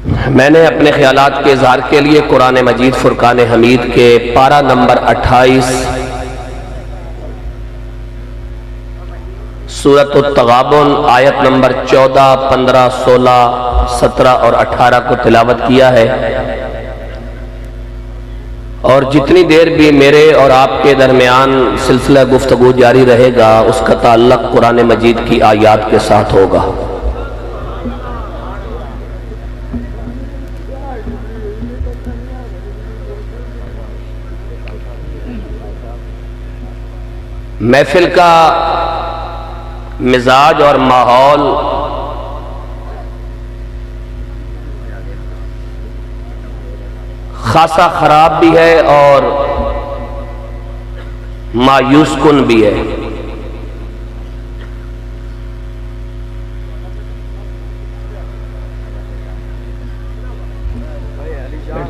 मैंने अपने ख्यालात के इजहार के लिए कुरान मजीद फुरकान हमीद के पारा नंबर 28 सूरत तगाबुन आयत नंबर 14, 15, 16, 17 और 18 को तिलावत किया है। और जितनी देर भी मेरे और आपके दरमियान सिलसिला गुफ्तगू जारी रहेगा उसका ताल्लुक कुरान मजीद की आयात के साथ होगा। महफिल का मिजाज और माहौल खासा खराब भी है और मायूस कुन भी है।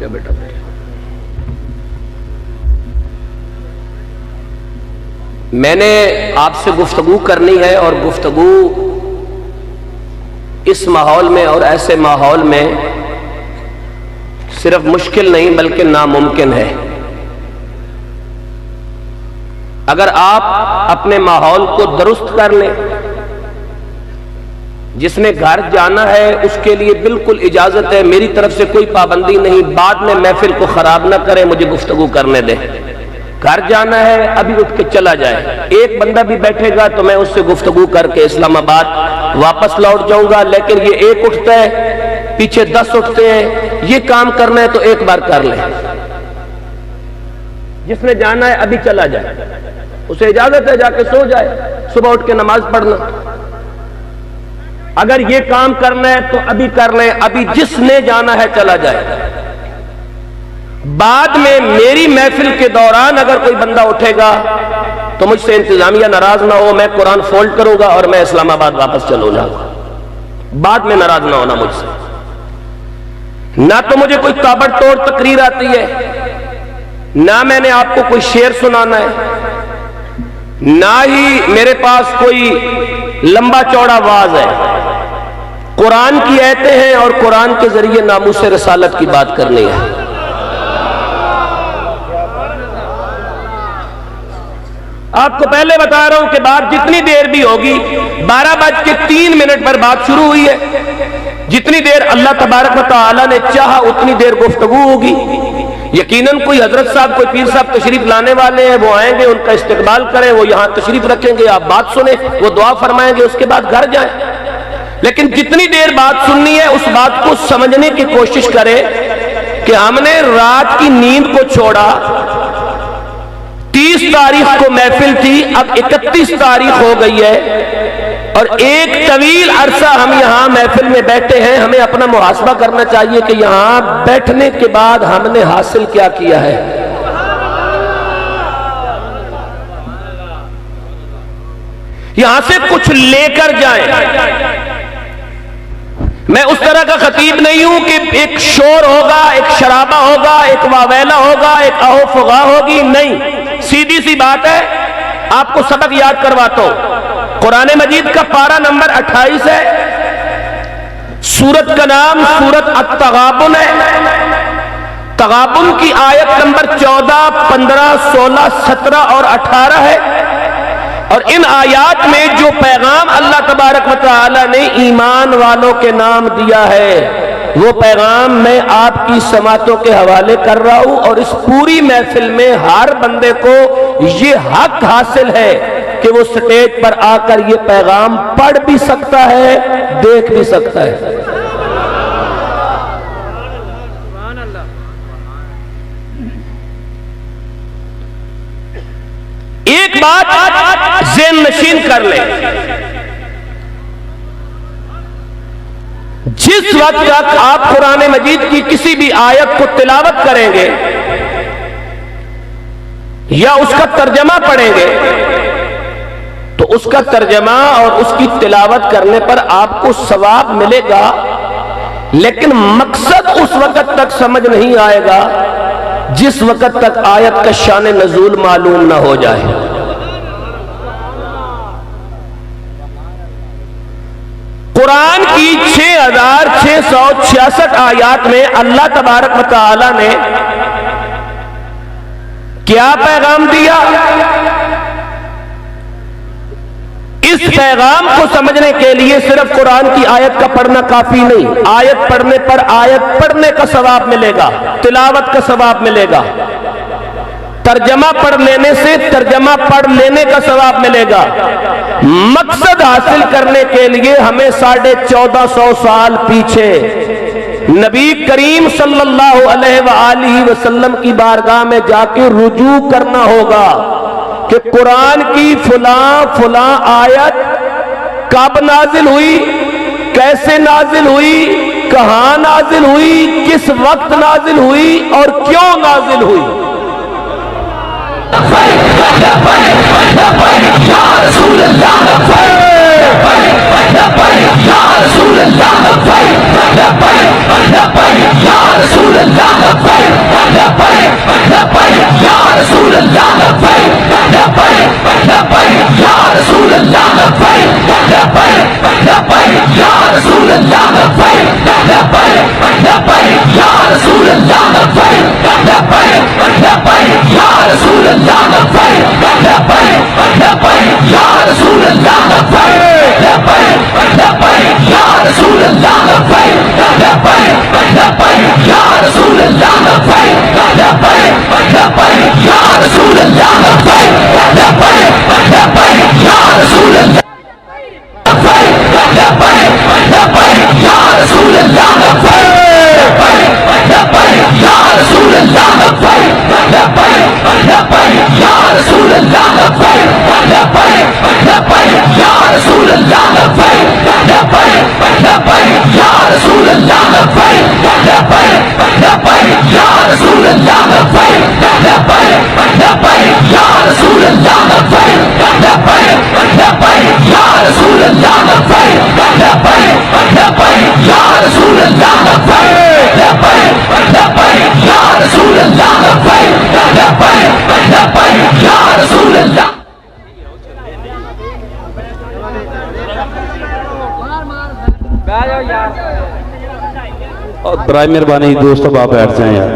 बेटा मैंने आपसे गुफ्तगू करनी है और गुफ्तगू इस माहौल में और ऐसे माहौल में सिर्फ मुश्किल नहीं बल्कि नामुमकिन है। अगर आप अपने माहौल को दुरुस्त कर लें, जिसने घर जाना है उसके लिए बिल्कुल इजाजत है, मेरी तरफ से कोई पाबंदी नहीं, बाद में महफिल को खराब ना करें, मुझे गुफ्तगू करने दें। घर जाना है अभी उठ के चला जाए। एक बंदा भी बैठेगा तो मैं उससे गुफ्तगू करके इस्लामाबाद वापस लौट जाऊंगा, लेकिन ये एक उठता है पीछे 10 उठते हैं। ये काम करना है तो एक बार कर ले। जिसने जाना है अभी चला जाए, उसे इजाजत है जाके सो जाए, सुबह उठ के नमाज पढ़ना। अगर ये काम करना है तो अभी कर ले, अभी जिसने जाना है चला जाए। बाद में मेरी महफिल के दौरान अगर कोई बंदा उठेगा तो मुझसे इंतजामिया नाराज ना हो, मैं कुरान फोल्ड करूंगा और मैं इस्लामाबाद वापस चलू जाऊंगा। बाद में नाराज ना होना मुझसे। ना तो मुझे कोई ताबड़तोड़ तकरीर आती है, ना मैंने आपको कोई शेर सुनाना है, ना ही मेरे पास कोई लंबा चौड़ा वाज है। कुरान की आयतें हैं और कुरान के जरिए नामूस रिसालत की बात करनी है। आपको पहले बता रहा हूं कि बात जितनी देर भी होगी, 12:03 पर बात शुरू हुई है। जितनी देर अल्लाह तबारक व तआला ने चाहा उतनी देर गुफ्तगू होगी। यकीनन कोई हजरत साहब, कोई पीर साहब तशरीफ लाने वाले हैं, वो आएंगे, उनका इस्तकबाल करें, वो यहां तशरीफ रखेंगे, आप बात सुने, वो दुआ फरमाएंगे, उसके बाद घर जाएं। लेकिन जितनी देर बात सुननी है उस बात को समझने की कोशिश करें कि हमने रात की नींद को छोड़ा। 30 तारीख को महफिल थी, अब 31 तारीख हो गई है और एक तवील अरसा हम यहां महफिल में बैठे हैं। हमें अपना मुहासबा करना चाहिए कि यहां बैठने के बाद हमने हासिल क्या किया है। यहां से कुछ लेकर जाएं। मैं उस तरह का खतीब नहीं हूं कि एक शोर होगा, एक शराबा होगा, एक वावेला होगा, एक अहो फुगा होगी। नहीं, सीधी सी बात है, आपको सबक याद करवाता हूं। कुरान मजीद का पारा नंबर 28 है। सूरत का नाम सूरत अत-तगाबुन है। तगाबुन की आयत नंबर 14, 15, 16, 17 और 18 है। और इन आयात में जो पैगाम अल्लाह तबारक व तआला ने ईमान वालों के नाम दिया है, वो पैगाम मैं आपकी समातों के हवाले कर रहा हूं। और इस पूरी महफिल में हर बंदे को ये हक हासिल है कि वो स्टेज पर आकर ये पैगाम पढ़ भी सकता है, देख भी सकता है। एक बात ज़हन नशीन कर ले, जिस वक्त तक आप कुरान मजीद की किसी भी आयत को तिलावत करेंगे या उसका तर्जमा पढ़ेंगे तो उसका तर्जमा और उसकी तिलावत करने पर आपको सवाब मिलेगा, लेकिन मकसद उस वक्त तक समझ नहीं आएगा जिस वक्त तक आयत का शान नज़ूल मालूम ना हो जाए। कुरान की 6666 आयात में अल्लाह तबारक व तआला ने क्या पैगाम दिया? इस पैगाम को समझने के लिए सिर्फ कुरान की आयत का पढ़ना काफी नहीं, आयत पढ़ने पर आयत पढ़ने का सवाब मिलेगा, तिलावत का सवाब मिलेगा, तर्जमा पढ़ लेने से तर्जमा पढ़ लेने का सवाब मिलेगा। मकसद हासिल करने के लिए हमें 1450 साल पीछे नबी करीम सल्लल्लाहु अलैहि वसल्लम की बारगाह में जाके रुजू करना होगा कि कुरान की फुला आयत कब नाजिल हुई, कैसे नाजिल हुई, कहां नाजिल हुई, किस वक्त नाजिल हुई और क्यों नाजिल हुई। बराए मेहरबानी दोस्तों आप बैठ जाएं यार।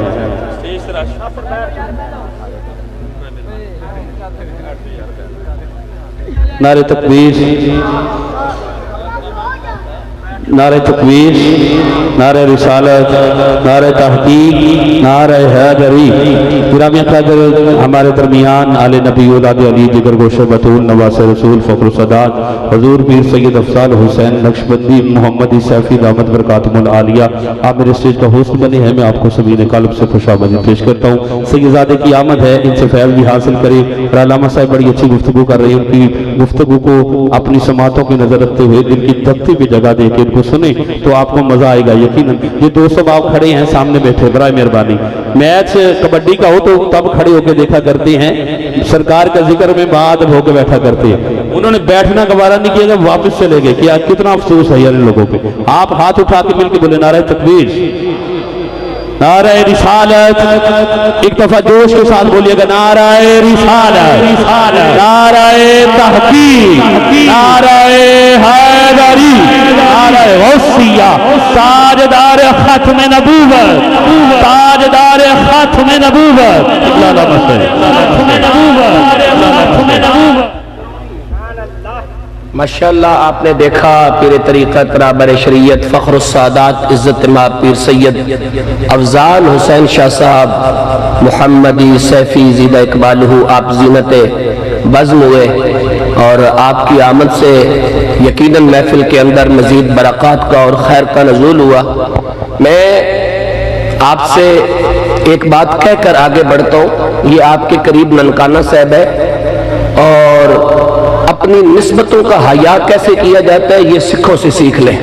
नारे तकबीर, नारे तकबीर, नारे रिसालत, नारे तहकीक, नारे हैदरी। गिरामी क़दर हमारे दरमियान आले नबी औलाद अली जिगर गोशे बतूल नवास रसूल फ़ख्र सदात हजूर पीर सैयद अफजाल हुसैन नक्शबंदी मोहम्मदी सैफी दामद बरकातुल आलिया, आप मेरे स्टेज का होस्ट बने हैं। मैं आपको सभी ने कल्ब से खुशामदीद पेश करता हूँ। सैयदादे की आमद है, इनसे फैज़ भी हासिल करें। अल्लामा साहब बड़ी अच्छी गुफ्तगू कर रहे हैं, उनकी गुफ्तगू को अपनी समातों की नजर रखते हुए दिल की धकती भी जगह दे के इनको सुने तो आपको मजा आएगा यकीनन। ये दोस्तों आप खड़े हैं सामने बैठे, बराए मेहरबानी मैच कबड्डी का हो तो तब खड़े होकर देखा करते हैं, सरकार का जिक्र में बाद होकर बैठा करते हैं। उन्होंने बैठना गवारा नहीं किया, जब वापस चले गए। क्या कितना अफसोस है यार इन लोगों पे। आप हाथ उठा के मिलकर बोले नारे तकबीर, नारे रिसालत, एक दफा जोश के साथ बोलिएगा नारे रिसालत, नारे तहकीक, नारे हैदरी, नारे गौसिया, ताजदार खत्म नबूवत, ताजदार खत्म नबूवत, माशाअल्लाह। आपने देखा पीर तरीक़त राबर शरीयत फ़ख्र सादात इज़्ज़त माब पीर सैयद अफजाल हुसैन शाह साहब मुहम्मदी सैफ़ी ज़ीदा इकबालहू आप ज़ीनत बज़्म हुए और आपकी आमद से यकीनन महफिल के अंदर मज़ीद बरक़ात का और खैर का नज़ूल हुआ। मैं आपसे एक बात कहकर आगे बढ़ता हूँ। ये आपके करीब ननकाना साहब है और अपनी निस्बतों का हया कैसे किया जाता है ये सिखों से सीख लें।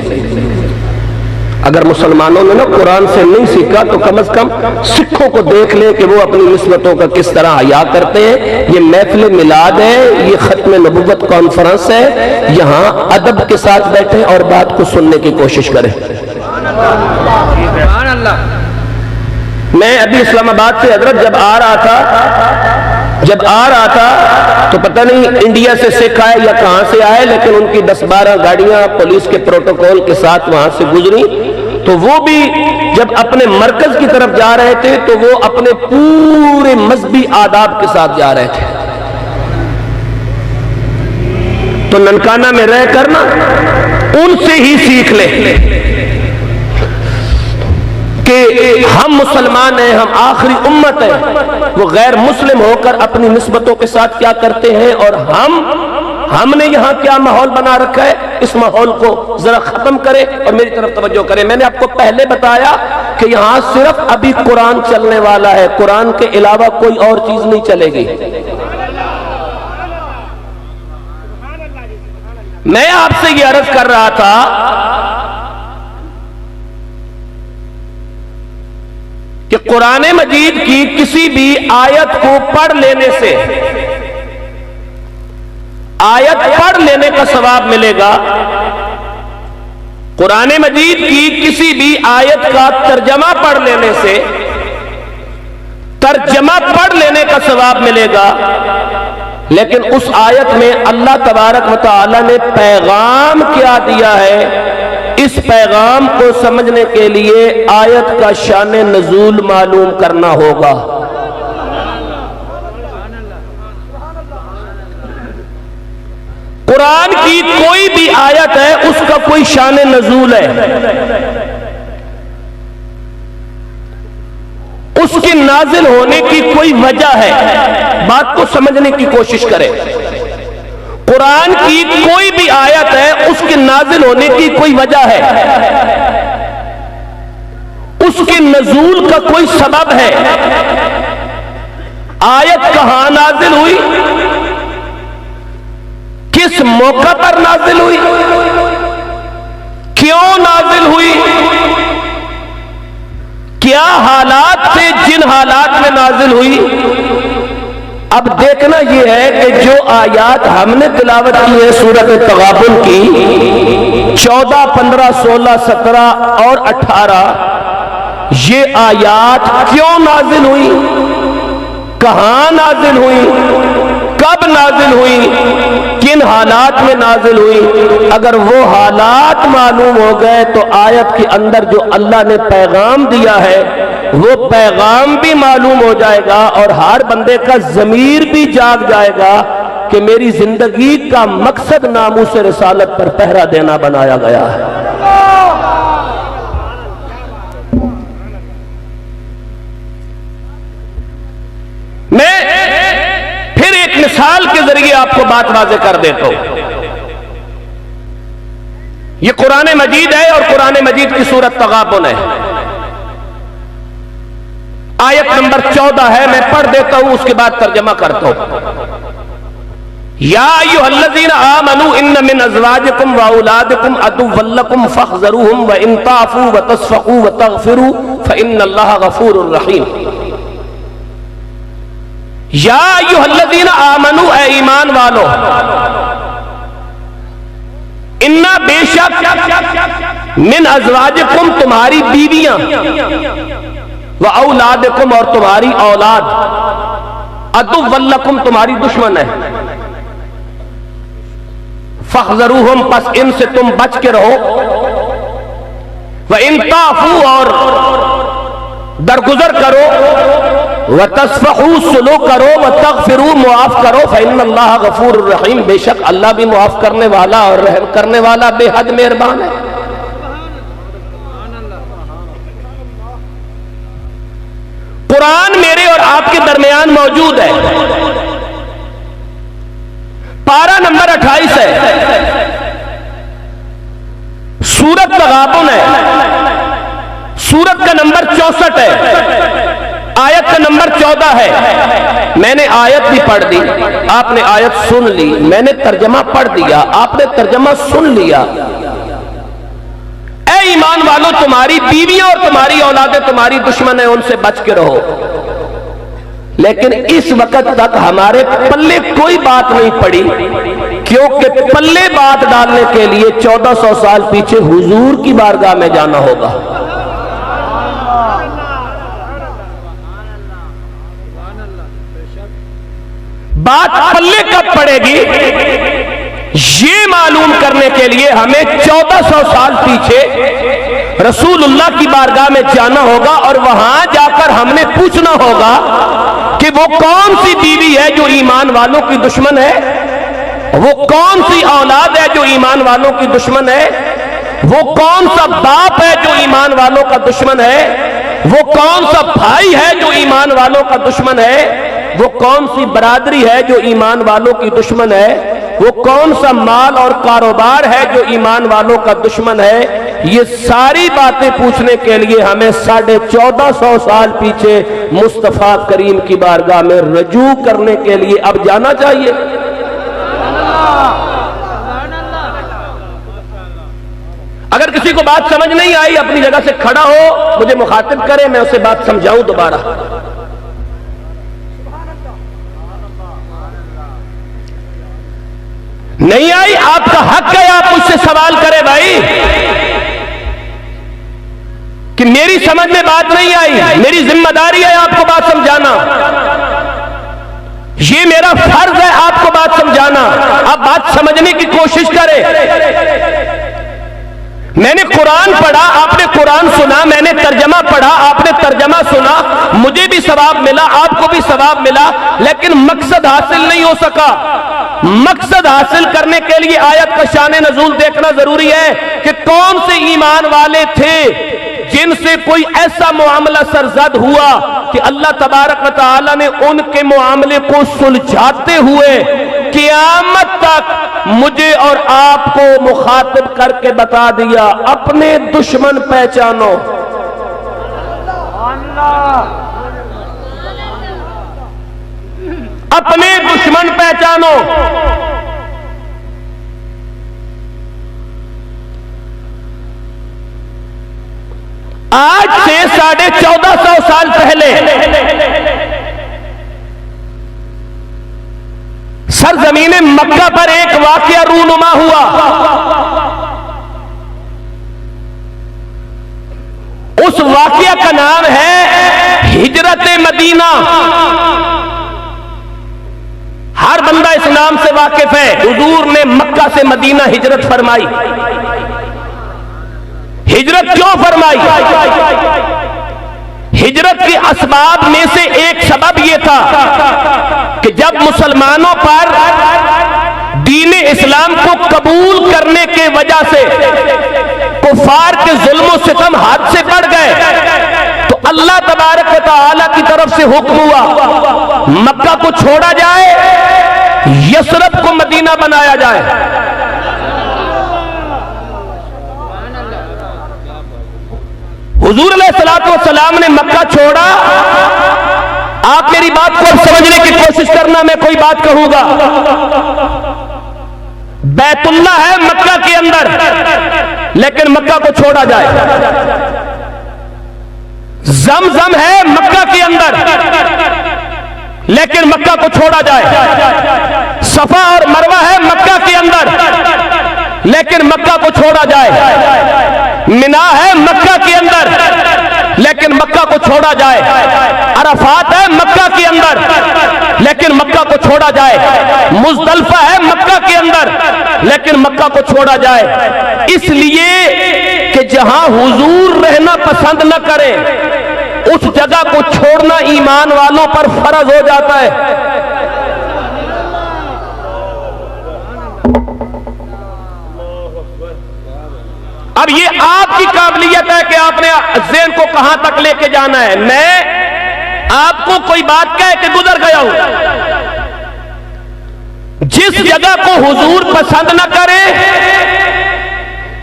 अगर मुसलमानों ने ना कुरान से नहीं सीखा तो कम से कम सिखों को देख ले कि वो अपनी निस्बतों का किस तरह हया करते हैं। ये महफिल मिलाद है, ये खत्म नबुव्वत कॉन्फ्रेंस है, यहाँ अदब के साथ बैठे और बात को सुनने की कोशिश करें। मैं अभी इस्लामाबाद से हजरत जब आ रहा था जब आ रहा था तो पता नहीं इंडिया से सिख आए या कहां से आए, लेकिन उनकी 10-12 गाड़ियां पुलिस के प्रोटोकॉल के साथ वहां से गुजरी। तो वो भी जब अपने मरकज की तरफ जा रहे थे तो वो अपने पूरे मजहबी आदाब के साथ जा रहे थे। तो ननकाना में रह कर ना उनसे ही सीख ले कि हम मुसलमान हैं, हम आखिरी उम्मत है। वो गैर मुस्लिम होकर अपनी निस्बतों के साथ क्या करते हैं और हमने यहां क्या माहौल बना रखा है, इस माहौल को जरा खत्म करें और मेरी तरफ तवज्जो करें। मैंने आपको पहले बताया कि यहां सिर्फ अभी कुरान चलने वाला है, कुरान के अलावा कोई और चीज नहीं चलेगी। मैं आपसे यह अर्ज कर रहा था कि कुरान मजीद की किसी भी आयत को पढ़ लेने से, आयत पढ़ लेने का सवाब मिलेगा। कुरान मजीद की किसी भी आयत का तर्जमा पढ़ लेने से, तर्जमा पढ़ लेने का सवाब मिलेगा। लेकिन उस आयत में अल्लाह तबारक व तआला ने पैगाम क्या दिया है, इस पैगाम को समझने के लिए आयत का शान नज़ूल मालूम करना होगा। कुरान की कोई भी आयत है उसका कोई शान नज़ूल है, उसके नाजिल होने की कोई वजह है। बात को समझने की कोशिश करें। कुरान की कोई भी आयत है उसके नाजिल होने की कोई वजह है, उसके नज़ूल का कोई सबब है। आयत कहां नाजिल हुई, किस मौका पर नाजिल हुई, क्यों नाजिल हुई, क्या हालात थे जिन हालात में नाजिल हुई। अब देखना यह है कि जो आयात हमने तिलावत की है सूरत तगाबुन की 14, 15, 16, 17 और 18, ये आयात क्यों नाजिल हुई, कहां नाजिल हुई, कब नाजिल हुई, किन हालात में नाजिल हुई। अगर वो हालात मालूम हो गए तो आयत के अंदर जो अल्लाह ने पैगाम दिया है वो पैगाम भी मालूम हो जाएगा और हर बंदे का ज़मीर भी जाग जाएगा कि मेरी जिंदगी का मकसद नामूस रिसालत पर पहरा देना बनाया गया है। मैं फिर एक मिसाल के जरिए आपको बात वाज़ेह कर देता हूं। यह कुरान मजीद है और कुरान मजीद की सूरत तगाबुन है। आयत नंबर 14 है, मैं पढ़ देता हूं उसके बाद तर्जमा करता हूं। या अय्युहल्लज़ीना आमनू इन्न मिन अज़वाजिकुम व औलादिकुम अदुव्वन लकुम फहज़रूहुम व इन ताफू व तस्फ़क़ू व तग़फ़िरू फ़इन्नल्लाहा गफ़ूरुर रहीम। या अय्युहल्लज़ीना आमनू, ए ईमान वालो, इन्ना बेशक मिन अज़वाजिकुम तुम्हारी बीवियां, व औलादिकुम और तुम्हारी औलाद, अदुव्वन लकुम तुम्हारी दुश्मन है, फहज़रूहुम बस इनसे तुम बच के रहो, व इन ताफू और दरगुजर करो, व तस्फ़हू सुलू करो, व तग़फ़िरू मुआफ़ करो, फ़इन्नल्लाहा गफ़ूरुर रहीम, बेशक अल्लाह भी मुआफ़ करने वाला और रहम करने वाला बेहद मेहरबान है। कुरान मेरे और आपके दरमियान मौजूद है। पारा नंबर 28 है, सूरत तगाबुन है, सूरत का नंबर 64 है, आयत का नंबर 14 है। मैंने आयत भी पढ़ दी, आपने आयत सुन ली, मैंने तर्जमा पढ़ दिया, आपने तर्जमा सुन लिया। ईमान वालों, तुम्हारी बीवियां और तुम्हारी औलादें तुम्हारी दुश्मन है, उनसे बच के रहो। लेकिन इस वक्त तक हमारे पल्ले कोई बात नहीं पड़ी, क्योंकि पल्ले बात डालने के लिए 1400 साल पीछे हुजूर की बारगाह में जाना होगा। बात पल्ले कब पड़ेगी, ये मालूम करने के लिए हमें 1400 साल पीछे रसूलुल्लाह की बारगाह में जाना होगा और वहां जाकर हमने पूछना होगा कि वो कौन सी बीवी है जो ईमान वालों की दुश्मन है, वो कौन सी औलाद है जो ईमान वालों की दुश्मन है, वो कौन सा बाप है जो ईमान वालों का दुश्मन है, वो कौन सा भाई है जो ईमान वालों का दुश्मन है, वो कौन सी बरादरी है जो ईमान वालों की दुश्मन है, वो कौन सा माल और कारोबार है जो ईमान वालों का दुश्मन है। ये सारी बातें पूछने के लिए हमें 1450 साल पीछे मुस्तफा करीम की बारगाह में रजू करने के लिए अब जाना चाहिए। अगर किसी को बात समझ नहीं आई, अपनी जगह से खड़ा हो, मुझे मुखातिब करे, मैं उसे बात समझाऊं दोबारा। नहीं आई, आपका हक है, आप मुझसे सवाल करें भाई कि मेरी समझ में बात नहीं आई, मेरी जिम्मेदारी है आपको बात समझाना, ये मेरा फर्ज है आपको बात समझाना। आप बात समझने की कोशिश करें। मैंने कुरान पढ़ा, आपने कुरान सुना, मैंने तर्जमा पढ़ा, आपने तर्जमा सुना, मुझे भी सवाब मिला, आपको भी सवाब मिला, लेकिन मकसद हासिल नहीं हो सका। मकसद हासिल करने के लिए आयत का शान नजूल देखना जरूरी है कि कौन से ईमान वाले थे जिनसे कोई ऐसा मुआमला सरजद हुआ कि अल्लाह तबारक व तआला ने उनके मुआमले को सुलझाते हुए क़यामत तक मुझे और आपको मुखातिब करके बता दिया, अपने दुश्मन पहचानो। अपने दुश्मन पहचानो। आज से 1450 साल पहले सरजमीन मक्का पर एक वाकया रूनुमा हुआ। उस वाकया का नाम है हिजरत मदीना। हर बंदा इस नाम से वाकिफ है। हुजूर ने मक्का से मदीना हिजरत फरमाई। हिजरत क्यों फरमाई? हिजरत के असबाब में से एक सबब यह था कि जब मुसलमानों पर दीन इस्लाम को कबूल करने के वजह से कुफार के जुल्म सितम हाथ से बढ़ गए तो अल्लाह तबारक व तआला की तरफ से हुक्म हुआ मक्का को छोड़ा जाए, यसरब को मदीना बनाया जाए। हुजूर अलैहिस्सलातु वस्सलाम ने मक्का छोड़ा। आप मेरी बात को समझने की कोशिश करना, मैं कोई बात कहूंगा। बैतुल्लाह है मक्का के अंदर, लेकिन मक्का को छोड़ा जाए। जमजम है मक्का के अंदर, लेकिन मक्का को छोड़ा जाए। सफा और मरवा है मक्का के अंदर, लेकिन मक्का को छोड़ा जाए। मिना है मक्का के अंदर, लेकिन मक्का को छोड़ा जाए। अरफात है मक्का के अंदर, लेकिन मक्का को छोड़ा जाए। मुज़दलिफा है मक्का के अंदर, लेकिन मक्का को छोड़ा जाए। इसलिए कि जहां हुजूर रहना पसंद न करें, उस जगह को छोड़ना ईमान वालों पर फर्ज हो जाता है। अब ये आपकी काबिलियत है कि आपने ज़हन को कहां तक लेके जाना है। मैं आपको कोई बात कह के गुजर गया हूं। जिस जगह को हुजूर पसंद न करे,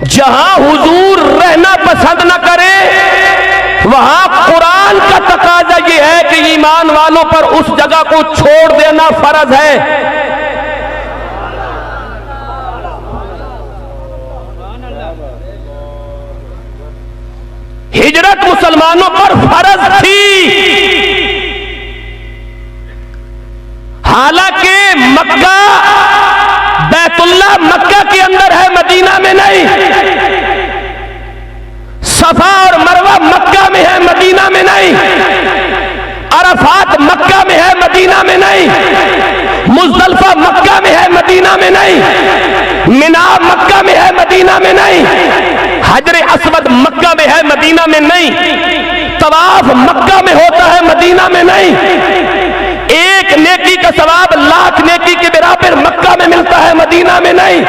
जहां हुजूर रहना पसंद न करे, वहां कुरान का तकाजा यह है कि ईमान वालों पर उस जगह को छोड़ देना फर्ज है। हिजरत मुसलमानों पर फर्ज थी, हालांकि मक्का बैतुल्लाह मक्का के अंदर है, मदीना में नहीं। सफा और मरवा मक्का में है, मदीना में नहीं। अरफात मक्का में है, मदीना में नहीं। मुज़दलिफा मक्का में है, मदीना में नहीं। मिना मक्का में है, मदीना में नहीं। हजर अस्वद मक्का में है, मदीना में नहीं। तवाफ मक्का में होता है, मदीना में नहीं। एक नेकी का सवाब लाख नेकी के बराबर मक्का में मिलता है, मदीना में नहीं।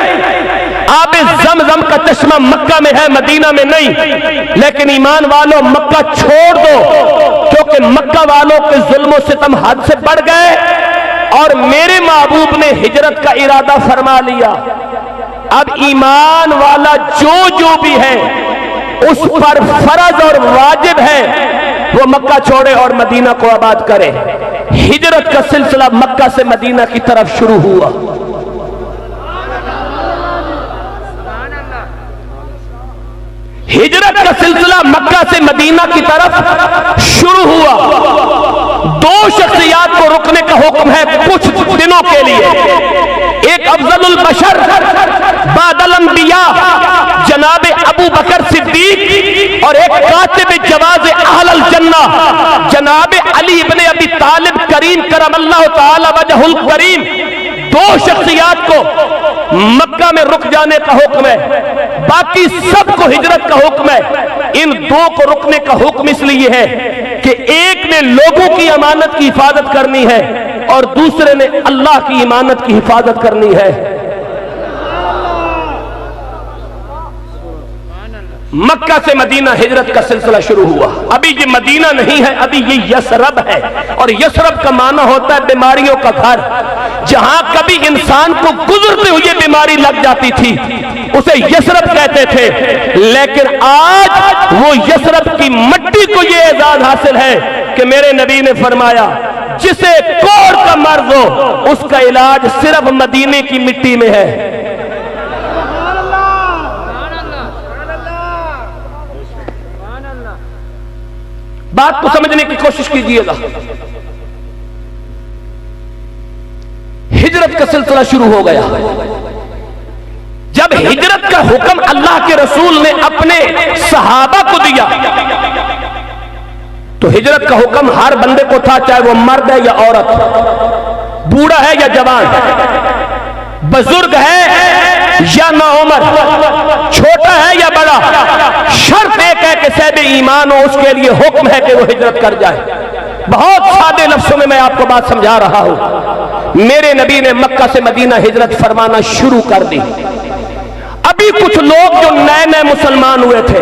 आबे ज़मज़म का चश्मा मक्का में है, मदीना में नहीं। लेकिन ईमान वालों, मक्का छोड़ दो, क्योंकि मक्का वालों के जुल्म सितम हद से बढ़ गए और मेरे महबूब ने हिजरत का इरादा फरमा लिया। अब ईमान वाला जो भी है उस पर फर्ज और वाजिब है वो मक्का छोड़े और मदीना को आबाद करे। हिजरत का सिलसिला मक्का से मदीना की तरफ शुरू हुआ। हिजरत का सिलसिला मक्का से मदीना की तरफ शुरू हुआ। दो शख्सियात को रुकने का हुक्म है कुछ दिनों के लिए। एक अफजलुल बशर बादल अंबिया जनाब अबू बकर सिद्दीक और एक कातिब जवाज़ अहलल जन्ना जनाब अली इब्ने अबी तालिब करीम करमल्लाहु ताला वजहुल करीम। दो शख्सियात को मक्का में रुक जाने का हुक्म है, बाकी सबको हिजरत का हुक्म है। इन दो को रुकने का हुक्म इसलिए है कि एक ने लोगों की अमानत की हिफाजत करनी है और दूसरे ने अल्लाह की इमानत की हिफाजत करनी है। मक्का से मदीना हिजरत का सिलसिला शुरू हुआ। अभी ये मदीना नहीं है, अभी ये यसरब है। और यसरब का माना होता है बीमारियों का घर। जहां कभी इंसान को गुजरते हुए बीमारी लग जाती थी उसे यसरब कहते थे। लेकिन आज वो यसरब की मट्टी को ये एजाज हासिल है कि मेरे नबी ने फरमाया जिसे कोढ़ का मर्ज हो उसका इलाज सिर्फ मदीने की मिट्टी में है। बात को समझने की कोशिश कीजिएगा। हिजरत का सिलसिला शुरू हो गया। जब हिजरत का हुक्म अल्लाह के रसूल ने अपने सहाबा को दिया तो हिजरत का हुक्म हर बंदे को था, चाहे वो मर्द है या औरत, बूढ़ा है या जवान, बुजुर्ग है या नौउमर, छोटा है या बड़ा। शर्त एक है कि साहिब ईमान हो, उसके लिए हुक्म है कि वो हिजरत कर जाए। बहुत सादे लफ्जों में मैं आपको बात समझा रहा हूं। मेरे नबी ने मक्का से मदीना हिजरत फरमाना शुरू कर दी। अभी कुछ लोग जो नए नए मुसलमान हुए थे,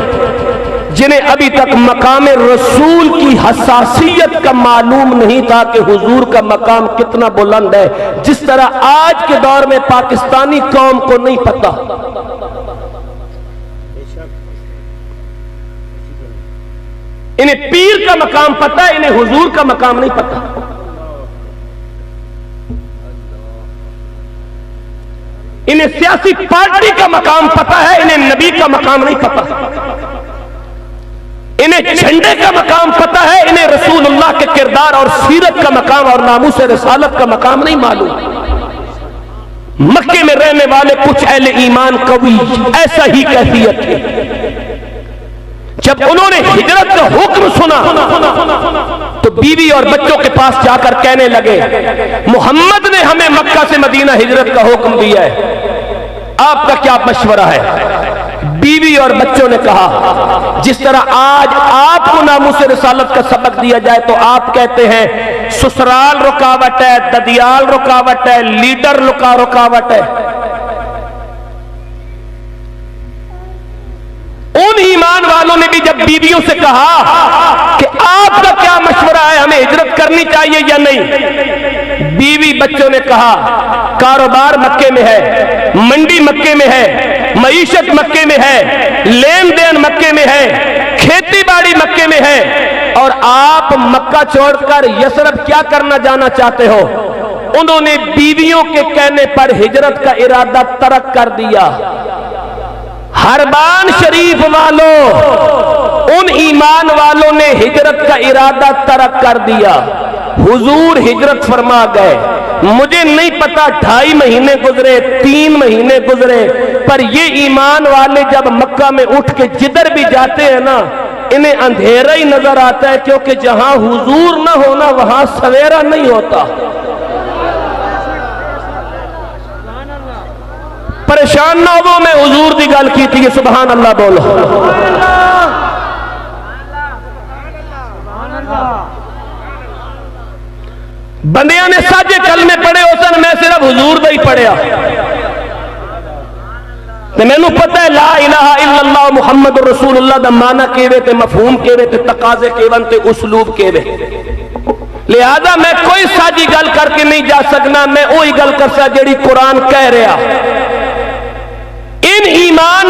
जिन्हें अभी तक मकाम रसूल की हसासियत का मालूम नहीं था कि हुजूर का मकाम कितना बुलंद है, जिस तरह आज के दौर में पाकिस्तानी कौम को नहीं पता। इन्हें पीर का मकाम पता है, इन्हें हुजूर का मकाम नहीं पता। इन्हें सियासी पार्टी का मकाम पता है, इन्हें नबी का मकाम नहीं पता। इन्हें झंडे का मकाम पता है, इन्हें रसूलुल्लाह के किरदार और सीरत का मकाम और नामूस रिसालत का मकाम नहीं मालूम। मक्के में रहने वाले कुछ अहले ईमान कवि ऐसा ही कैफियत थी। जब उन्होंने हिजरत का हुक्म सुना तो बीवी और बच्चों के पास जाकर कहने लगे, मोहम्मद ने हमें मक्का से मदीना हिजरत का हुक्म दिया है, आपका क्या मशवरा है? बीवी और बच्चों ने कहा, जिस तरह आज आपको नामूस रिसालत का सबक दिया जाए तो आप कहते हैं ससुराल रुकावट है, ददियाल रुकावट है, लीडर रुकावट है। उन ईमान वालों ने भी जब बीवियों से कहा कि आपका क्या मशवरा है, हमें हिजरत करनी चाहिए या नहीं, बीवी बच्चों ने कहा कारोबार मक्के में है, मंडी मक्के में है, मईशत मक्के में है, लेन देन मक्के में है, खेती बाड़ी मक्के में है, और आप मक्का छोड़कर यसरब क्या करना जाना चाहते हो? उन्होंने बीवियों के कहने पर हिजरत का इरादा तर्क कर दिया। हरबान शरीफ वालों, उन ईमान वालों ने हिजरत का इरादा तर्क कर दिया। हुजूर हिजरत फरमा गए। मुझे नहीं पता 2.5 महीने गुजरे, 3 महीने गुजरे, पर ये ईमान वाले जब मक्का में उठ के जिधर भी जाते हैं ना, इन्हें अंधेरा ही नजर आता है, क्योंकि जहां हुजूर ना होना वहां सवेरा नहीं होता। परेशान ना हो, मैं हुजूर दी गल की थी। सुभान अल्लाह बोलो। बंदियां ने साजे कलमे पढ़े उसन, मैं सिर्फ हुजूर दा ही पढ़िया। मैनू पता है ला इलाहा इल्लल्लाह मुहम्मद रसूलुल्लाह दा माना केवे ते मफहूम केवे ते तकाजे केवन ते उसलूब केवे। लिहाजा मैं कोई साजी गल करके नहीं जा सकना, मैं वही गल कर सकता जेड़ी कुरान कह रहा। इन ईमान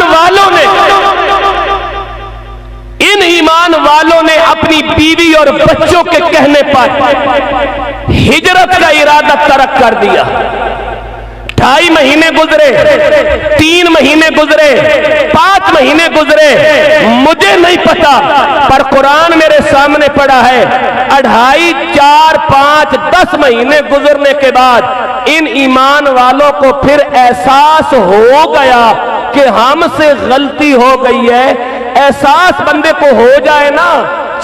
वालों ने अपनी बीवी और बच्चों के कहने पर हिजरत का इरादा तर्क कर दिया। 2.5 महीने गुजरे, 3 महीने गुजरे, 5 महीने गुजरे, मुझे नहीं पता, पर कुरान मेरे सामने पड़ा है 2.5, 4, 5, 10 महीने गुजरने के बाद इन ईमान वालों को फिर एहसास हो गया कि हमसे गलती हो गई है। एहसास बंदे को हो जाए ना,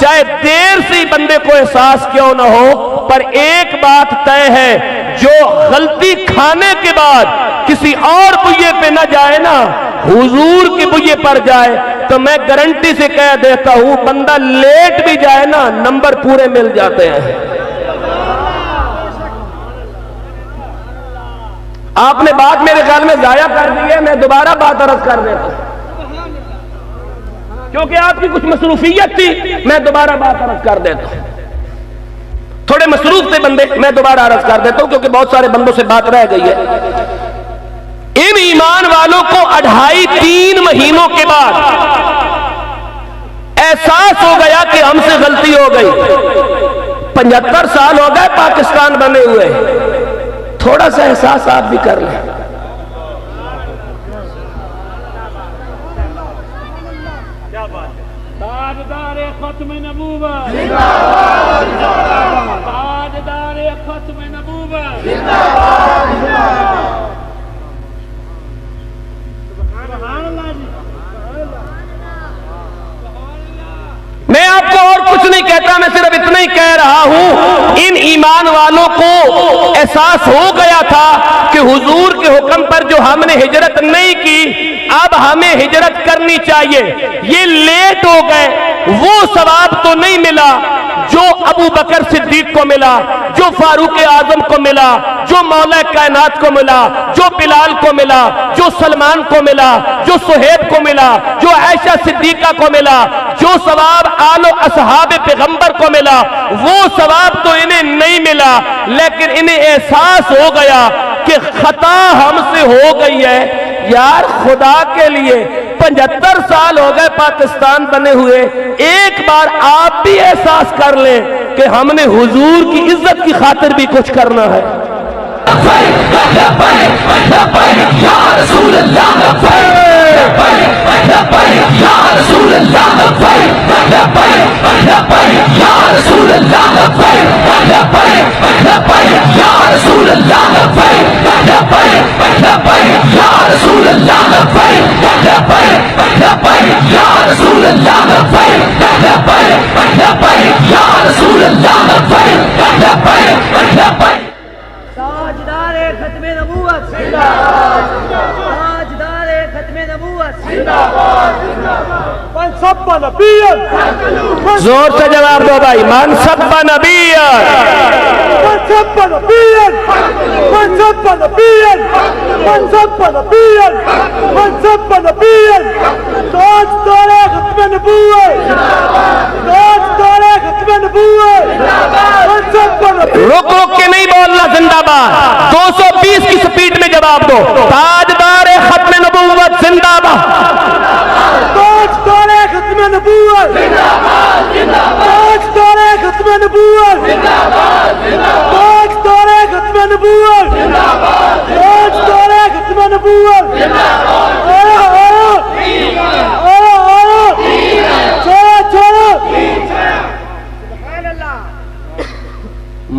चाहे देर से ही बंदे को एहसास क्यों ना हो, पर एक बात तय है, जो गलती खाने के बाद किसी और बुये पे ना जाए ना, हुजूर के बुये पर जाए, तो मैं गारंटी से कह देता हूं बंदा लेट भी जाए ना, नंबर पूरे मिल जाते हैं। आपने बात मेरे ख्याल में जाया कर दी है, मैं दोबारा बात अर्ज कर देता हूं क्योंकि आपकी कुछ मसरूफियत थी, मैं दोबारा बात अर्ज कर देता हूं। थोड़े मसरूफ थे बंदे, मैं दोबारा अर्ज कर देता हूं क्योंकि बहुत सारे बंदों से बात रह गई है। इन ईमान वालों को 2.5-3 महीनों के बाद एहसास हो गया कि हमसे गलती हो गई। 75 साल हो गए पाकिस्तान बने हुए, थोड़ा सा एहसास आप भी कर लें। ताजदारे खत्म नबूवत, ताजदारे खत्म नबूवत, मैं आपको और कुछ नहीं कहता, मैं सिर्फ इतना ही कह रहा हूं, इन ईमान वालों को एहसास हो गया था कि हुजूर के हुक्म पर जो हमने हिजरत नहीं की, अब हमें हिजरत करनी चाहिए। ये लेट हो गए, वो सवाब तो नहीं मिला जो अबू बकर सिद्दीक को मिला, जो फारूक आजम को मिला, जो मौला कायनात को मिला, जो बिलाल को मिला, जो सलमान को मिला, जो सुहेब को मिला, जो आयशा सिद्दीका को मिला, जो सवाब आलो असहाब पैगंबर को मिला, वो सवाब तो इन्हें नहीं मिला। लेकिन इन्हें एहसास हो गया कि खता हमसे हो गई है। यार खुदा के लिए 75 साल हो गए पाकिस्तान बने हुए, एक बार आप भी एहसास कर लें कि हमने हुजूर की इज्जत की खातिर भी कुछ करना है। ताजदारे खत्म नबूवत जिंदाबाद, ताजदारे खत्म नबूवत जिंदाबाद, मन सब्बा नबिय्यन, जोर से जवाब दो भाई, मन सब्बा नबिय्यन, मन सब्बा नबिय्यन, मन सब्बा नबिय्यन, मन सब्बा नबिय्यन, मन सब्बा नबिय्यन, ताजदारे खत्म नबूवत जिंदाबाद, ताजदारे खत्म नबूवत जिंदाबाद, मन सब्बा नबिय्यन। रुक रुक के नहीं बोलना, जिंदाबाद। 220 की स्पीड में जवाब दो, ताजदारे खत्म नबूवत जिंदाबाद, ताजदारे खत्म नबूवत जिंदाबाद, ताजदारे खत्म नबूवत जिंदाबाद, ताजदारे खत्म नबूवत जिंदाबाद, ताजदारे खत्म नबूवत जिंदाबाद,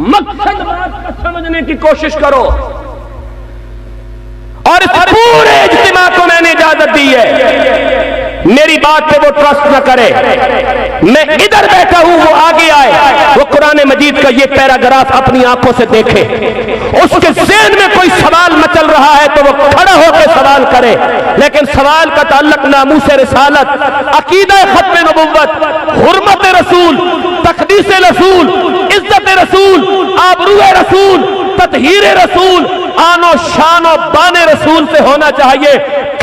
मकसद बात का समझने की कोशिश करो। और इस पूरे इज्तिमा को मैंने इजाजत दी है, मेरी बात पे वो ट्रस्ट न करे। मैं इधर बैठा हूं, वो आगे आए, वो कुरान मजीद का ये पैराग्राफ अपनी आंखों से देखे, उसके ज़हन में कोई सवाल मचल रहा है तो वो खड़ा होकर सवाल करे, लेकिन सवाल का ताल्लुक नामूस रिसालत, अकीदा खत्म नबुव्वत, हुर्मत रसूल, तकदीस रसूल, इज्जत रसूल, आबरूए रसूल, ततहीर रसूल, आनो शानो बाने रसूल से होना चाहिए।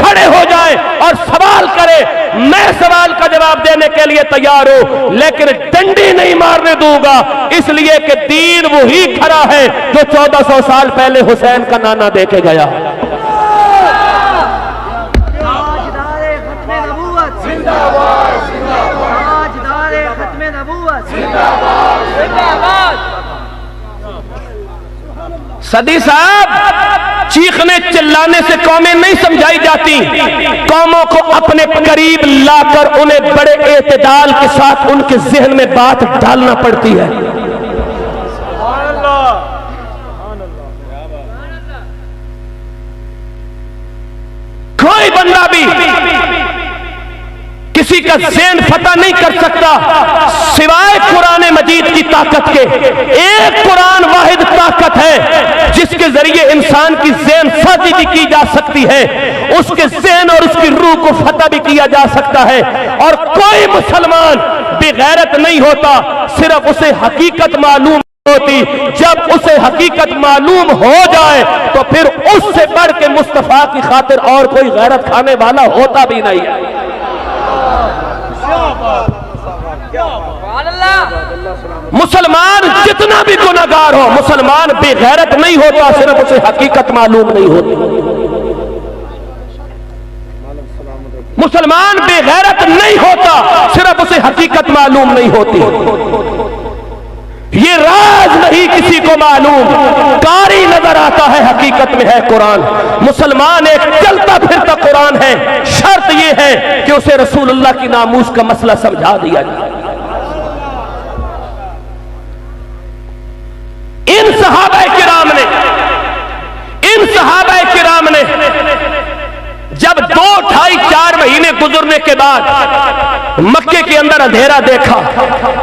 खड़े हो जाए और सवाल करे, मैं सवाल का जवाब देने के लिए तैयार हूं, लेकिन डंडी नहीं मारने दूंगा, इसलिए कि दीन वही खड़ा है जो 1400 साल पहले हुसैन का नाना देके गया। ताजदारे खत्मे नबूवत जिंदाबाद, जिंदाबाद। ताजदारे खत्मे नबूवत जिंदाबाद, जिंदाबाद। सदी साहब, चीखने चिल्लाने से कौमें नहीं समझाई जाती, कौमों को अपने करीब लाकर उन्हें बड़े एतदाल के साथ उनके जहन में बात डालना पड़ती है। कोई बंदा भी किसी का ज़हन फतह नहीं कर सकता सिवाय कुरान मजीद की ताकत के। एक कुरान वाहिद ताकत है जिसके जरिए इंसान की ज़हन साजी भी की जा सकती है, उसके ज़हन और उसकी रूह को फतह भी किया जा सकता है। और कोई मुसलमान बेगैरत नहीं होता, सिर्फ उसे हकीकत मालूम होती। जब उसे हकीकत मालूम हो जाए तो फिर उससे बढ़ के मुस्तफा की खातिर और कोई गैरत खाने वाला होता भी नहीं है। मुसलमान जितना भी गुनाहगार हो, मुसलमान बेगैरत नहीं होता, सिर्फ उसे हकीकत मालूम नहीं होती। मुसलमान बेगैरत नहीं होता, सिर्फ उसे हकीकत मालूम नहीं होती। ये राज नहीं किसी को मालूम, कारी नजर आता है, हकीकत में है कुरान। मुसलमान एक चलता फिरता कुरान है, शर्त यह है कि उसे रसूलुल्लाह की नामूस का मसला समझा दिया जाए। इन सहाबा किराम ने जब 2, 2.5, 4 महीने गुजरने के बाद मक्के के अंदर अंधेरा देखा,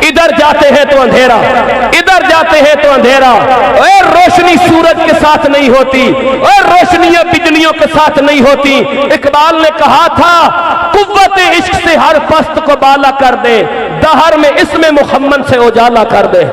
इधर जाते हैं तो अंधेरा, इधर जाते हैं तो अंधेरा, और रोशनी सूरज के साथ नहीं होती, और रोशनियां बिजलियों के साथ नहीं होती। इकबाल ने कहा था, कुव्वत इश्क से हर पस्त को बाला कर दे, दहर में इसमें मुहम्मद से उजाला कर दे।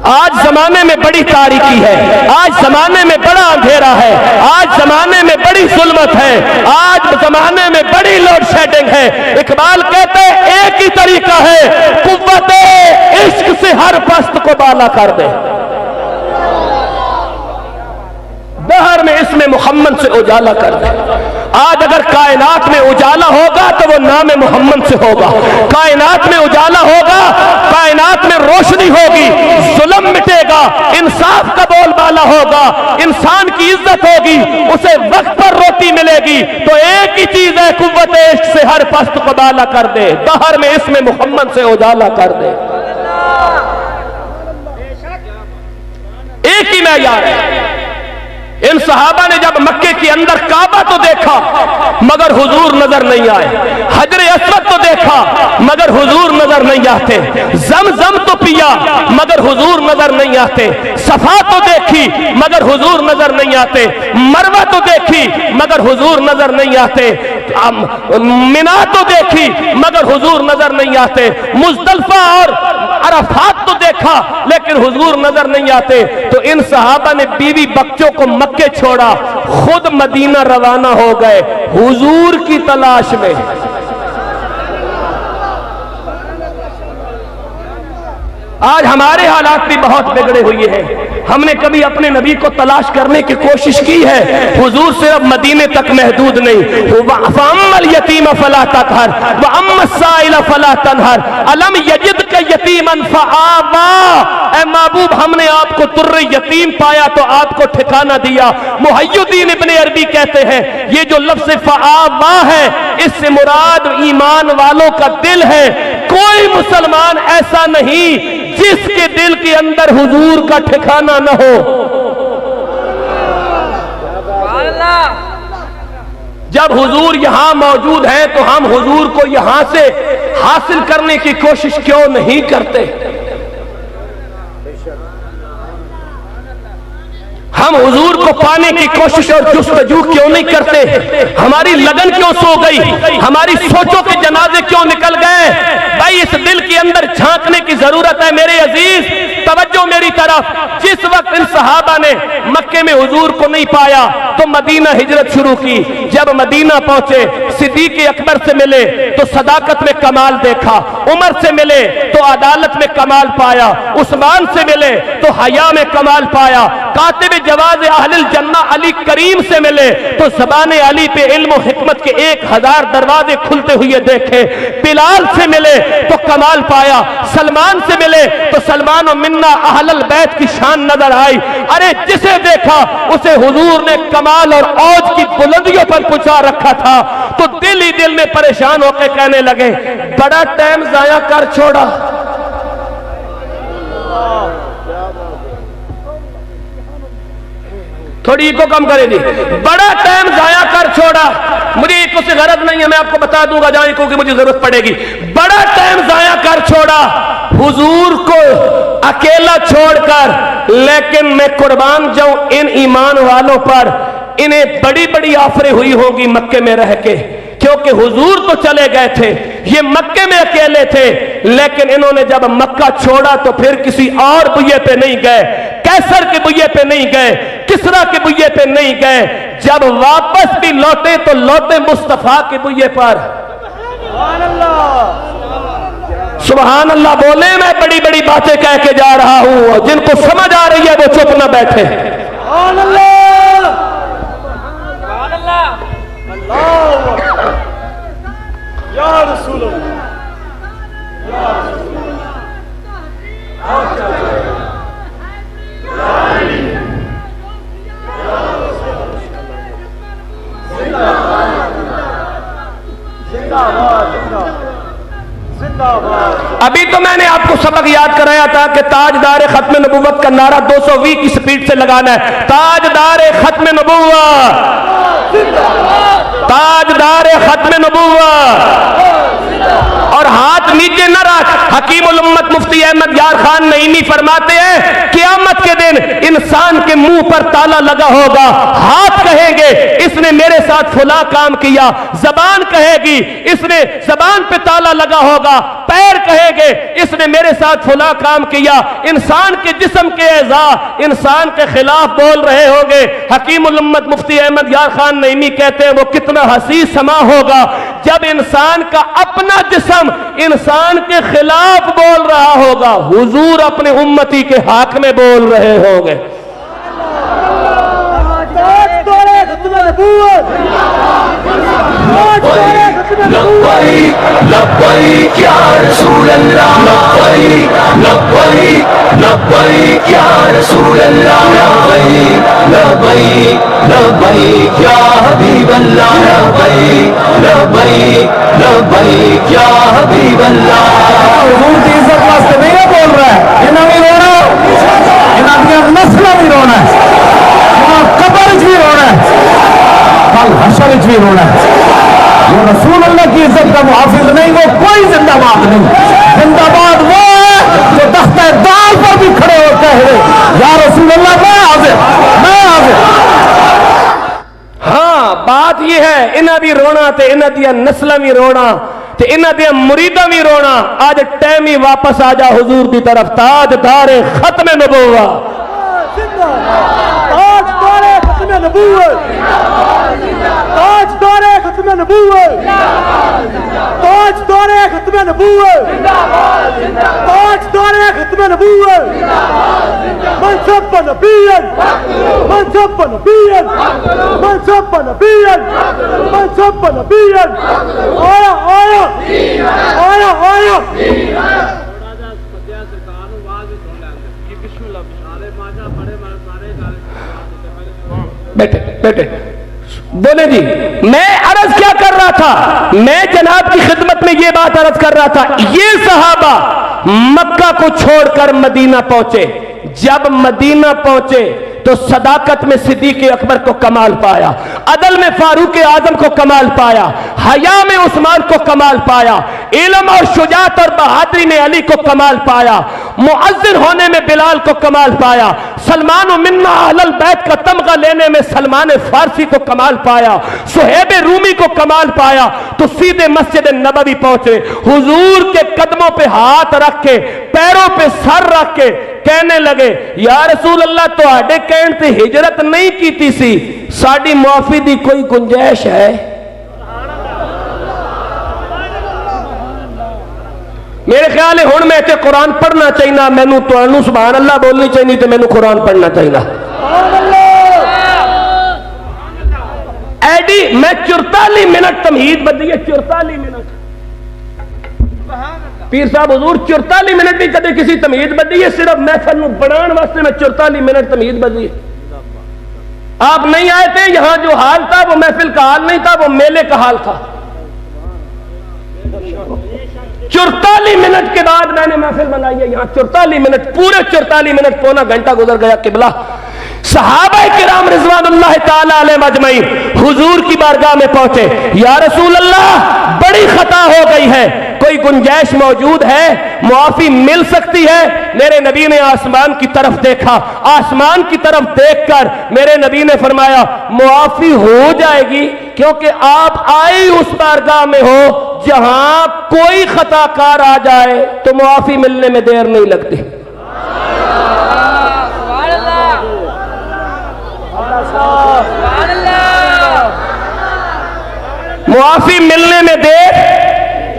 आज जमाने में बड़ी तारीकी है, आज जमाने में बड़ा अंधेरा है, आज जमाने में बड़ी जुल्मत है, आज जमाने में बड़ी लोड शेडिंग है। इकबाल कहते हैं एक ही तरीका है, कुव्वते इश्क से हर पस्त को बाला कर दे, दहर में इसमें मुहम्मद से उजाला कर दे। आज अगर कायनात में उजाला होगा तो वो नाम मोहम्मद से होगा, कायनात में उजाला होगा, कायनात में रोशनी होगी, जुल्म मिटेगा, इंसाफ का बोलबाला होगा, इंसान की इज्जत होगी, उसे वक्त पर रोटी मिलेगी। तो एक ही चीज है, कुव्वत इश्क से हर पस्त को बाला कर दे, दहर में इसमें मोहम्मद से उजाला कर दे। एक ही मैयार है। इन सहाबा ने जब मक्के के अंदर काबा तो देखा मगर हुजूर नजर नहीं आए, हजर अस्वद तो देखा मगर हुजूर नजर नहीं आते, जमजम तो पिया मगर हुजूर नजर नहीं आते, सफा तो देखी मगर हुजूर नजर नहीं आते, मरवा तो देखी मगर हुजूर नजर नहीं आते, मिना तो देखी मगर हुजूर नजर नहीं आते, मुज़दलिफा और अरफात तो देखा लेकिन हुजूर नजर नहीं आते। तो इन सहाबा ने बीवी बच्चों को मक्के छोड़ा, खुद मदीना रवाना हो गए हुजूर की तलाश में। आज हमारे हालात भी बहुत बिगड़े हुए हैं। हमने कभी अपने नबी को तलाश करने की कोशिश की है? हुजूर सिर्फ मदीने तक महदूद नहीं, अम्मल यतीम फला तकहर व अम्मस साइल फला तनहर अलम यजिद का यतीमन फआवा। ऐ महबूब, हमने आपको तुर्र यतीम पाया तो आपको ठिकाना दिया। मुहय्यिद्दीन इब्ने अरबी कहते हैं ये जो लफ्ज़ फआवा है इससे मुराद ईमान वालों का दिल है। कोई मुसलमान ऐसा नहीं जिसके दिल के अंदर हुजूर का ठिकाना न हो। जब हुजूर यहां मौजूद है तो हम हुजूर को यहां से हासिल करने की कोशिश क्यों नहीं करते? हम हुजूर को पाने की कोशिश और जुस्तजू क्यों नहीं करते? हमारी लगन क्यों सो गई? हमारी सोचों के जनाजे क्यों निकल गए? भाई इस दिल के अंदर झांकने की जरूरत है मेरे अजीज। तवज्जो मेरी तरफ। जिस वक्त इन सहाबा ने मक्के में हुजूर को नहीं पाया तो मदीना हिजरत शुरू की। जब मदीना पहुंचे सिद्दीक अकबर से मिले तो सदाकत में कमाल देखा, उमर से मिले तो अदालत में कमाल पाया, उस्मान से मिले तो हया में कमाल पाया, कातिब जवाज अहलिल जन्ना अली करीम से मिले तो ज़बान अली पे इल्म और हिकमत के 1000 दरवाजे खुलते हुए देखे, बिलाल से मिले तो कमाल पाया, सलमान से मिले तो सलमान और मिन्ना अहलल बैत की शान नजर आई। अरे जिसे देखा उसे हुजूर ने कमाल और औज की बुलंदियों पर पहुंचा रखा था। तो दिल ही दिल में परेशान होकर कहने लगे बड़ा टाइम जाया कर छोड़ा। थोड़ी इको कम करेगी। बड़ा टाइम जाया कर छोड़ा। मुझे इको से गरज नहीं है, मैं आपको बता दूंगा जहां इको की मुझे जरूरत पड़ेगी। बड़ा टाइम जाया कर छोड़ा हुजूर को अकेला छोड़कर, लेकिन मैं कुर्बान जाऊं इन ईमान वालों पर। इन्हें बड़ी बड़ी आफरें हुई होगी मक्के में रह के, क्योंकि हुजूर तो चले गए थे, ये मक्के में अकेले थे। लेकिन इन्होंने जब मक्का छोड़ा तो फिर किसी और बुये पे नहीं गए, कैसर के बुये पे नहीं गए, किसरा के बुये पे नहीं गए। जब वापस भी लौटे तो लौटे मुस्तफा के बुये पर। सुभान अल्लाह बोले। मैं बड़ी बड़ी बातें कह के जा रहा हूं, जिनको समझ आ रही है वो चुप न बैठे। या रसूल अल्लाह, या रसूल अभी तो मैंने आपको सबक याद कराया था कि ताजदार खत्म नबूवत का नारा 220 की स्पीड से लगाना है। ताजदार खत्म नबूवत, ताजदार खत्म नबूवत। और हाथ नीचे न रख। हकीमुल उम्मत मुफ्ती अहमद यार खान नईमी फरमाते हैं क़यामत के दिन इंसान के मुंह पर ताला लगा होगा। हाथ कहेंगे इसने मेरे साथ फुला काम किया, जबान कहेगी इसने, जबान पे ताला लगा होगा, पैर कहेंगे इसने मेरे साथ फुला काम किया। इंसान के जिस्म के एज़ा इंसान के खिलाफ बोल रहे होंगे। हकीमुल उम्मत मुफ्ती अहमद यार खान नईमी कहते हैं वो कितना हसी समा होगा जब इंसान का अपना जिस्म इंसान के खिलाफ बोल रहा होगा। हुजूर अपने उम्मती के हक में बोल रहे होंगे। लब्बैक लब्बैक या रसूल अल्लाह, लब्बैक लब्बैक लब्बैक या रसूल अल्लाह, लब्बैक लब्बैक लब्बैक या हबीब अल्लाह, लब्बैक लब्बैक लब्बैक या हबीब अल्लाह। हुजूर की इज्जत वास्ते नहीं बोल रहा है, इन्हें भी रोना, इन्हें नस्ल भी रोना है, कब्र भी रोना है, कल हशर भी रोना है। वो रसूल अल्लाह की इज्जत का मुहाफिज नहीं, वो कोई जिंदाबाद नहीं। जिंदाबाद वो है जो तख्ते दाल पर भी खड़े हो कह रहे या रसूल अल्लाह मैं हाजिर, मैं हाजिर। हाँ बात ये है, इन्हें भी रोना थे, इन्हें दिया नस्ल भी रोना ते, इन्हें दिया मुरीदा भी रोना। आज टाइम ही वापस आ जा हुजूर की तरफ। ताजदारे खत्म नबूवत, ताजदारे खत्म नबूवत, ताजदारे खत्म नबूवत, ताजदारे खत्म नबूवत, ताजदारे खत्म नबूवत। मन सब नबियन, मन सब नबियन, मन सब नबियन, मन सब नबियन। आया आया आया आया। बैठे बैठे बोले जी। मैं अर्ज क्या कर रहा था? मैं जनाब की खिदमत में ये बात अर्ज कर रहा था, ये सहाबा मक्का को छोड़कर मदीना पहुंचे। जब मदीना पहुंचे तो सदाकत में सिद्दीक अकबर को कमाल पाया, अदल में फारूक आजम को कमाल पाया, हया में उस्मान को कमाल पाया, इल्म और शुजात और बहादुरी में अली को कमाल पाया, मुअज्जिन होने में बिलाल को कमाल पाया, सलमान मिन्ना अहलल बैत का तमगा लेने में सलमान फारसी को कमाल पाया, सुहेब रूमी को कमाल पाया। तो सीधे मस्जिद नबवी पहुंचे, हुजूर के कदमों पे हाथ रख के, पैरों पे सर रख के कहने लगे, या रसूल अल्लाह तुहाडे कहण ते हिजरत नहीं कीती सी, साडी मुआफी दी कोई गुंजाइश है? मेरे ख्याल है हुण मैं इत्थे कुरान पढ़ना चाहिए, मैनू तुहानू सुभान अल्लाह बोलनी चाहिए तो मैनू कुरान पढ़ना चाहिए। एडी मैं 44 मिनट तमहीद बदली है, 44 मिनट पीर साहब हुजूर 44 मिनट भी कदे किसी तमहीद बदली है, सिर्फ महफिल नूं बनाने वास्ते मैं 44 मिनट तमहीद बदली है। आप नहीं आए थे, यहां जो हाल था वो महफिल का हाल नहीं था, वो मेले का हाल था। 44 मिनट के बाद मैंने महफिल बनाई है यहां, 44 मिनट, पूरे 44 मिनट, पौना घंटा गुजर गया। किबला सहाबा किराम रिज़वानुल्लाह ताला अलैहिम अजमईन हुजूर की बारगाह में पहुंचे, या रसूल अल्लाह बड़ी खता हो गई है, कोई गुंजाइश मौजूद है, मुआफी मिल सकती है? मेरे नबी ने आसमान की तरफ देखा, आसमान की तरफ देखकर मेरे नबी ने फरमाया मुआफी हो जाएगी, क्योंकि आप आए उस बारगाह में हो जहां कोई खताकार आ जाए तो मुआफी मिलने में देर नहीं लगती। मुआफी मिलने में देर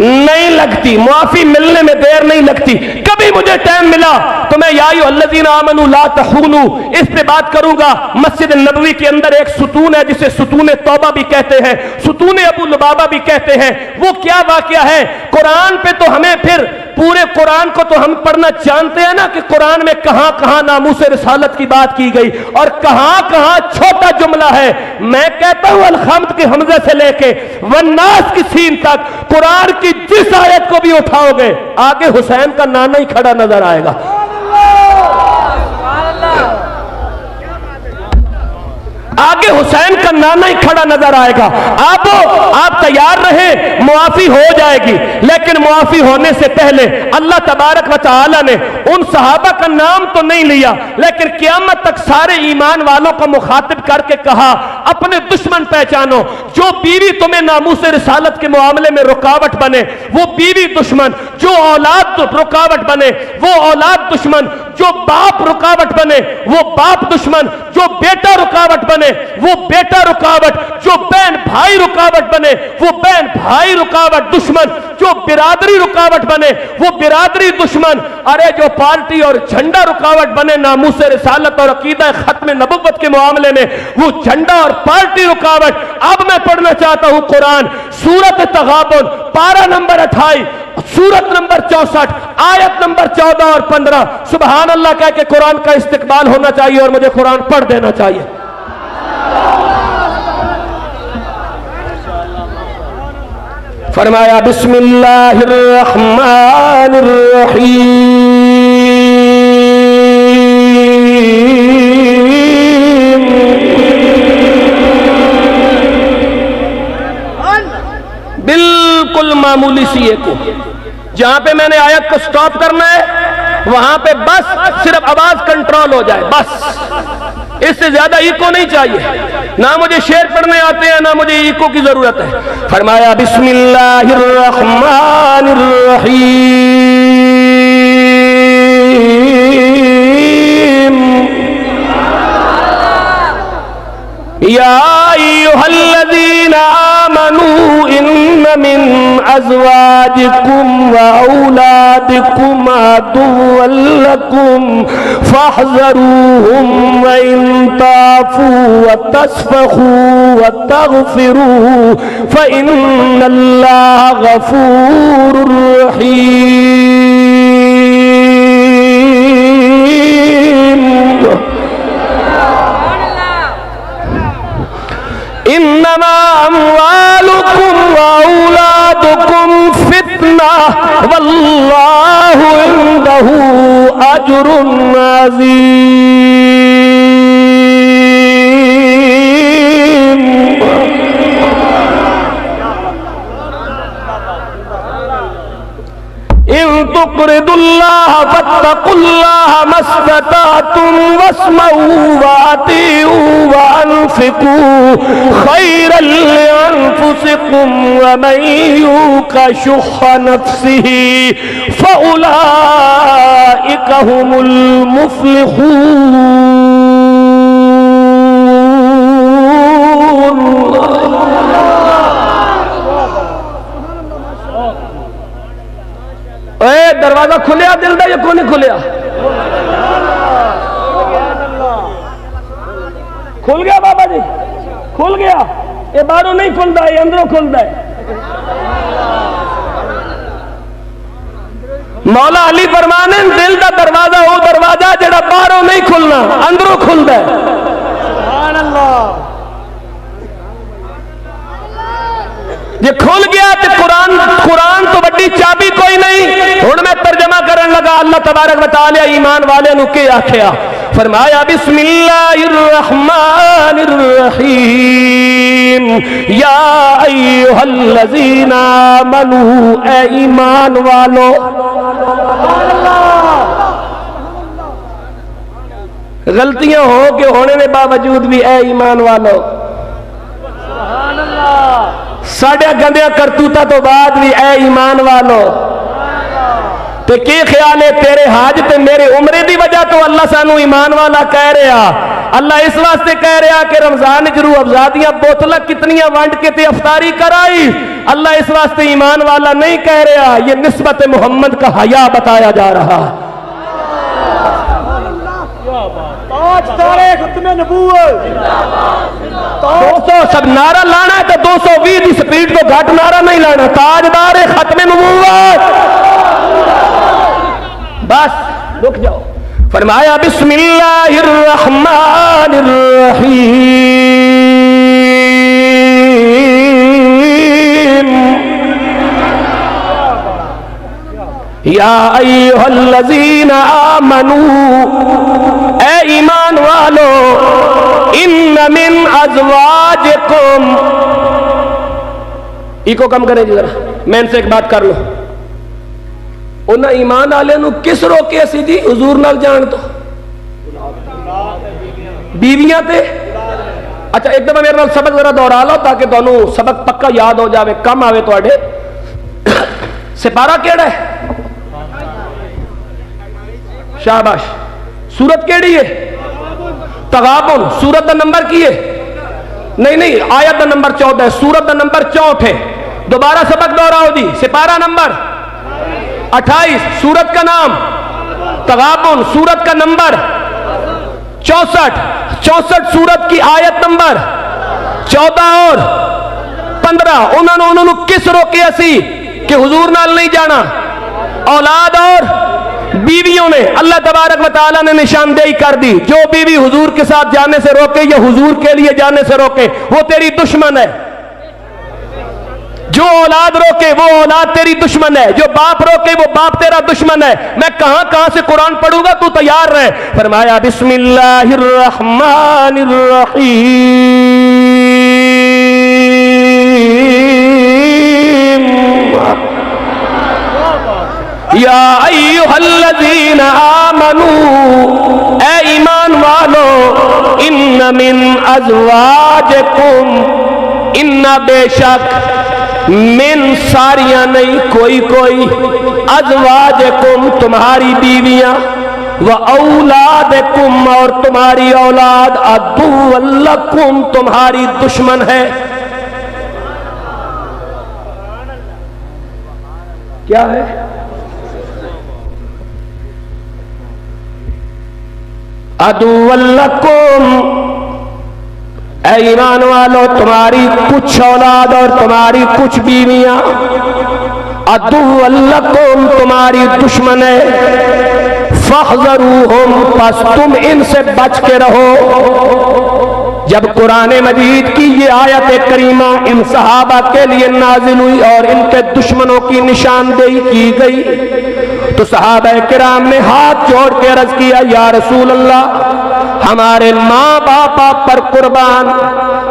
नहीं लगती, मुआफी मिलने में देर नहीं लगती। कभी मुझे टाइम मिला तो मैं या अय्युहल्लज़ीना आमनू ला तखूनू इस पे बात करूंगा। मस्जिद नबवी के अंदर एक सुतून है जिसे सुतून तौबा भी कहते हैं, सुतून अबू लुबाबा भी कहते हैं। वो क्या वाकया है? कुरान पे तो हमें, फिर पूरे कुरान को तो हम पढ़ना जानते हैं ना कि कुरान में कहां कहां नामूस रिसालत की बात की गई और कहां कहां छोटा जुमला है। मैं कहता हूं अल-हम्द के हमजे से लेके वन्नास की सीन तक कुरान की जिस आयत को भी उठाओगे आगे हुसैन का नाना ही खड़ा नजर आएगा। आगे हुसैन का नाना ही खड़ा नजर आएगा। आप तैयार रहे, मुआफी हो जाएगी, लेकिन मुआफी होने से पहले अल्लाह तबारक व तआला ने उन सहाबा का नाम तो नहीं लिया, लेकिन क़यामत तक सारे ईमान वालों को मुखातिब करके कहा अपने दुश्मन पहचानो। जो बीवी तुम्हें नामूस रिसालत के मामले में रुकावट बने वो बीवी दुश्मन, जो औलाद रुकावट बने वो औलाद दुश्मन, जो बाप रुकावट बने वो बाप दुश्मन, जो बेटा रुकावट बने वो बेटा रुकावट, जो बहन भाई रुकावट बने वो बहन भाई रुकावट दुश्मन, जो बिरादरी रुकावट बने वो बिरादरी दुश्मन। अरे जो पार्टी और झंडा रुकावट बने नामूस रिसालत और अकीदा खत्म नबुव्वत के मामले में वो झंडा और पार्टी रुकावट। अब मैं पढ़ना चाहता हूं कुरान, सूरत तगाबुन पारा नंबर 28, सूरत नंबर 64, आयत नंबर 14 और 15। सुभान अल्लाह कह के कुरान का इस्तिकबाल होना चाहिए और मुझे कुरान पढ़ देना चाहिए। फरमाया बिस्मिल्लाहिर रहमानिर रहीम, बिल्कुल मामूली सी एक को, जहां पे मैंने आयत को स्टॉप करना है वहां पे बस सिर्फ आवाज कंट्रोल हो जाए, बस इससे ज्यादा इको नहीं चाहिए। ना मुझे शेर पढ़ने आते हैं ना मुझे इको की जरूरत है। फरमाया बिस्मिल्लाहिर रहमानिर रहीम, या अय्युहल्लज़ीना आमनू इन्न मिन अज़वाजिकुम व औलादिकुम अदुव्वन लकुम फहज़रूहुम व इन ताफू व तस्फ़हू व तग़फ़िरू फ़इन्नल्लाह गफ़ूरुर रहीम। इन्नमा अम्वालुकुम व औलादुकुम फितना वल्लाहु इंदहु अज्रुन अज़ीम। वक़्रिदुल्लाह वत्तक़ुल्लाह मस्तताअतुम वस्मऊ वातिऊ वअनफिकू खैरल लिअनफुसिकुम वमन यूक़ शुह्ह नफ्सिही फउलाइका हुमुल मुफ्लिहून। दरवाजा खुलिया दिल दा या को नहीं खुलिया? खुल गया बाबा जी, खुल गया। ये बाहरों नहीं खुलता है, अंदरों खुलता है। मौला अली फरमाने दिल दा दरवाजा वो दरवाजा जेड़ा बाहरों नहीं खुलना, अंदरों खुलता है। सुभान अल्लाह। जे खुल गया तो कुरान तो बड़ी चाबी कोई नहीं। हुण मैं तर्जमा करन लगा, अल्लाह तबारक व तआला ईमान वाले नु के आख्या, फरमाया बिस्मिल्लाहिर्रहमानिर्रहीम या अय्युहल्लज़ीना आमनू, ए ईमान वालो। गलतियां हो के होने के बावजूद भी ए ईमान वालो, साढ़े गंदिया करतूता तो बाद भी ए ईमान वालो। ते की ख्याल है तेरे हाज ते मेरे उम्रे दी वजह तो अल्लाह सानू ईमान वाला कह रहा। अल्लाह इस वास्ते कह रहा कि रमजान च रूह अफ़ज़ा दियां बोतलां कितनियां वंड के ते अफ्तारी कराई। अल्लाह इस वास्ते ईमान वाला नहीं कह रहा, ये निस्बत मोहम्मद का हया बताया जा रहा। दोस्तों सब नारा लाना है तो 220 की स्पीड तो घट नारा नहीं लाना। ताजदार खत्म नबूवत, बस रुक जाओ। फरमाया बिस्मिल्लाहिर्रहमानिर्रहीम या अय्युहल्लज़ीना आमनू, ए ईमान वालो, इन्न मिन अज़वाजिकुम, इको कम करें जरा, मैं इनसे एक बात कर लो। उन्हें ईमान वाले किस रोके सी जी हुजूर नाल जान तो? बीवियां ते। अच्छा एक दफा मेरे नाल सबक जरा दोहरा लो ताकि तुहानू सबक पक्का याद हो जाए, कम आवे तुहाडे। सिपारा केड़ा है? शाबाश। सूरत केड़ी है? तगाबुन। सूरत का नंबर की है? नहीं, आयत का नंबर 14 है, सूरत का नंबर 64 है। दोबारा सबक दोहराओ जी। सिपारा नंबर 28, सूरत का नाम तगाबुन, सूरत का नंबर 64 सूरत की आयत नंबर 14 और 15। उन्होंने किस रोके असी कि हुजूर नाल नहीं जाना? औलाद और बीवियों ने अल्लाह तबारक व तआला ने निशानदेही कर दी। जो बीवी हुजूर के साथ जाने से रोके या हुजूर के लिए जाने से रोके वो तेरी दुश्मन है। जो औलाद रोके वो औलाद तेरी दुश्मन है। जो बाप रोके वो बाप तेरा दुश्मन है। मैं कहां से कुरान पढ़ूंगा, तू तैयार रहे। फरमाया बिस्मिल्लाहिर्रहमानिर्रहीम या अय्युहल्लज़ीना आमनू, ए ईमान वालो, इन्न मिन अज़वाजिकुम, इन्ना बेशक, मिन सारियां नहीं कोई, अज़वाजिकुम तुम्हारी बीवियां, व औलादकुम और तुम्हारी औलाद, अदुव्वल लकुम तुम्हारी दुश्मन है। क्या है? अदुव्वल लकुम, ऐ ईमान वालों तुम्हारी कुछ औलाद और तुम्हारी कुछ बीवियां, अदुव्वल लकुम तुम्हारी दुश्मन है। फहज़रूहुम, बस तुम इनसे बच के रहो। जब कुरान मजीद की ये आयत करीमा इन सहाबा के लिए नाजिल हुई और इनके दुश्मनों की निशानदेही की गई तो सहाबा किराम ने हाथ जोड़ के अर्ज किया, या रसूल अल्लाह, हमारे माँ बाप पर कुर्बान,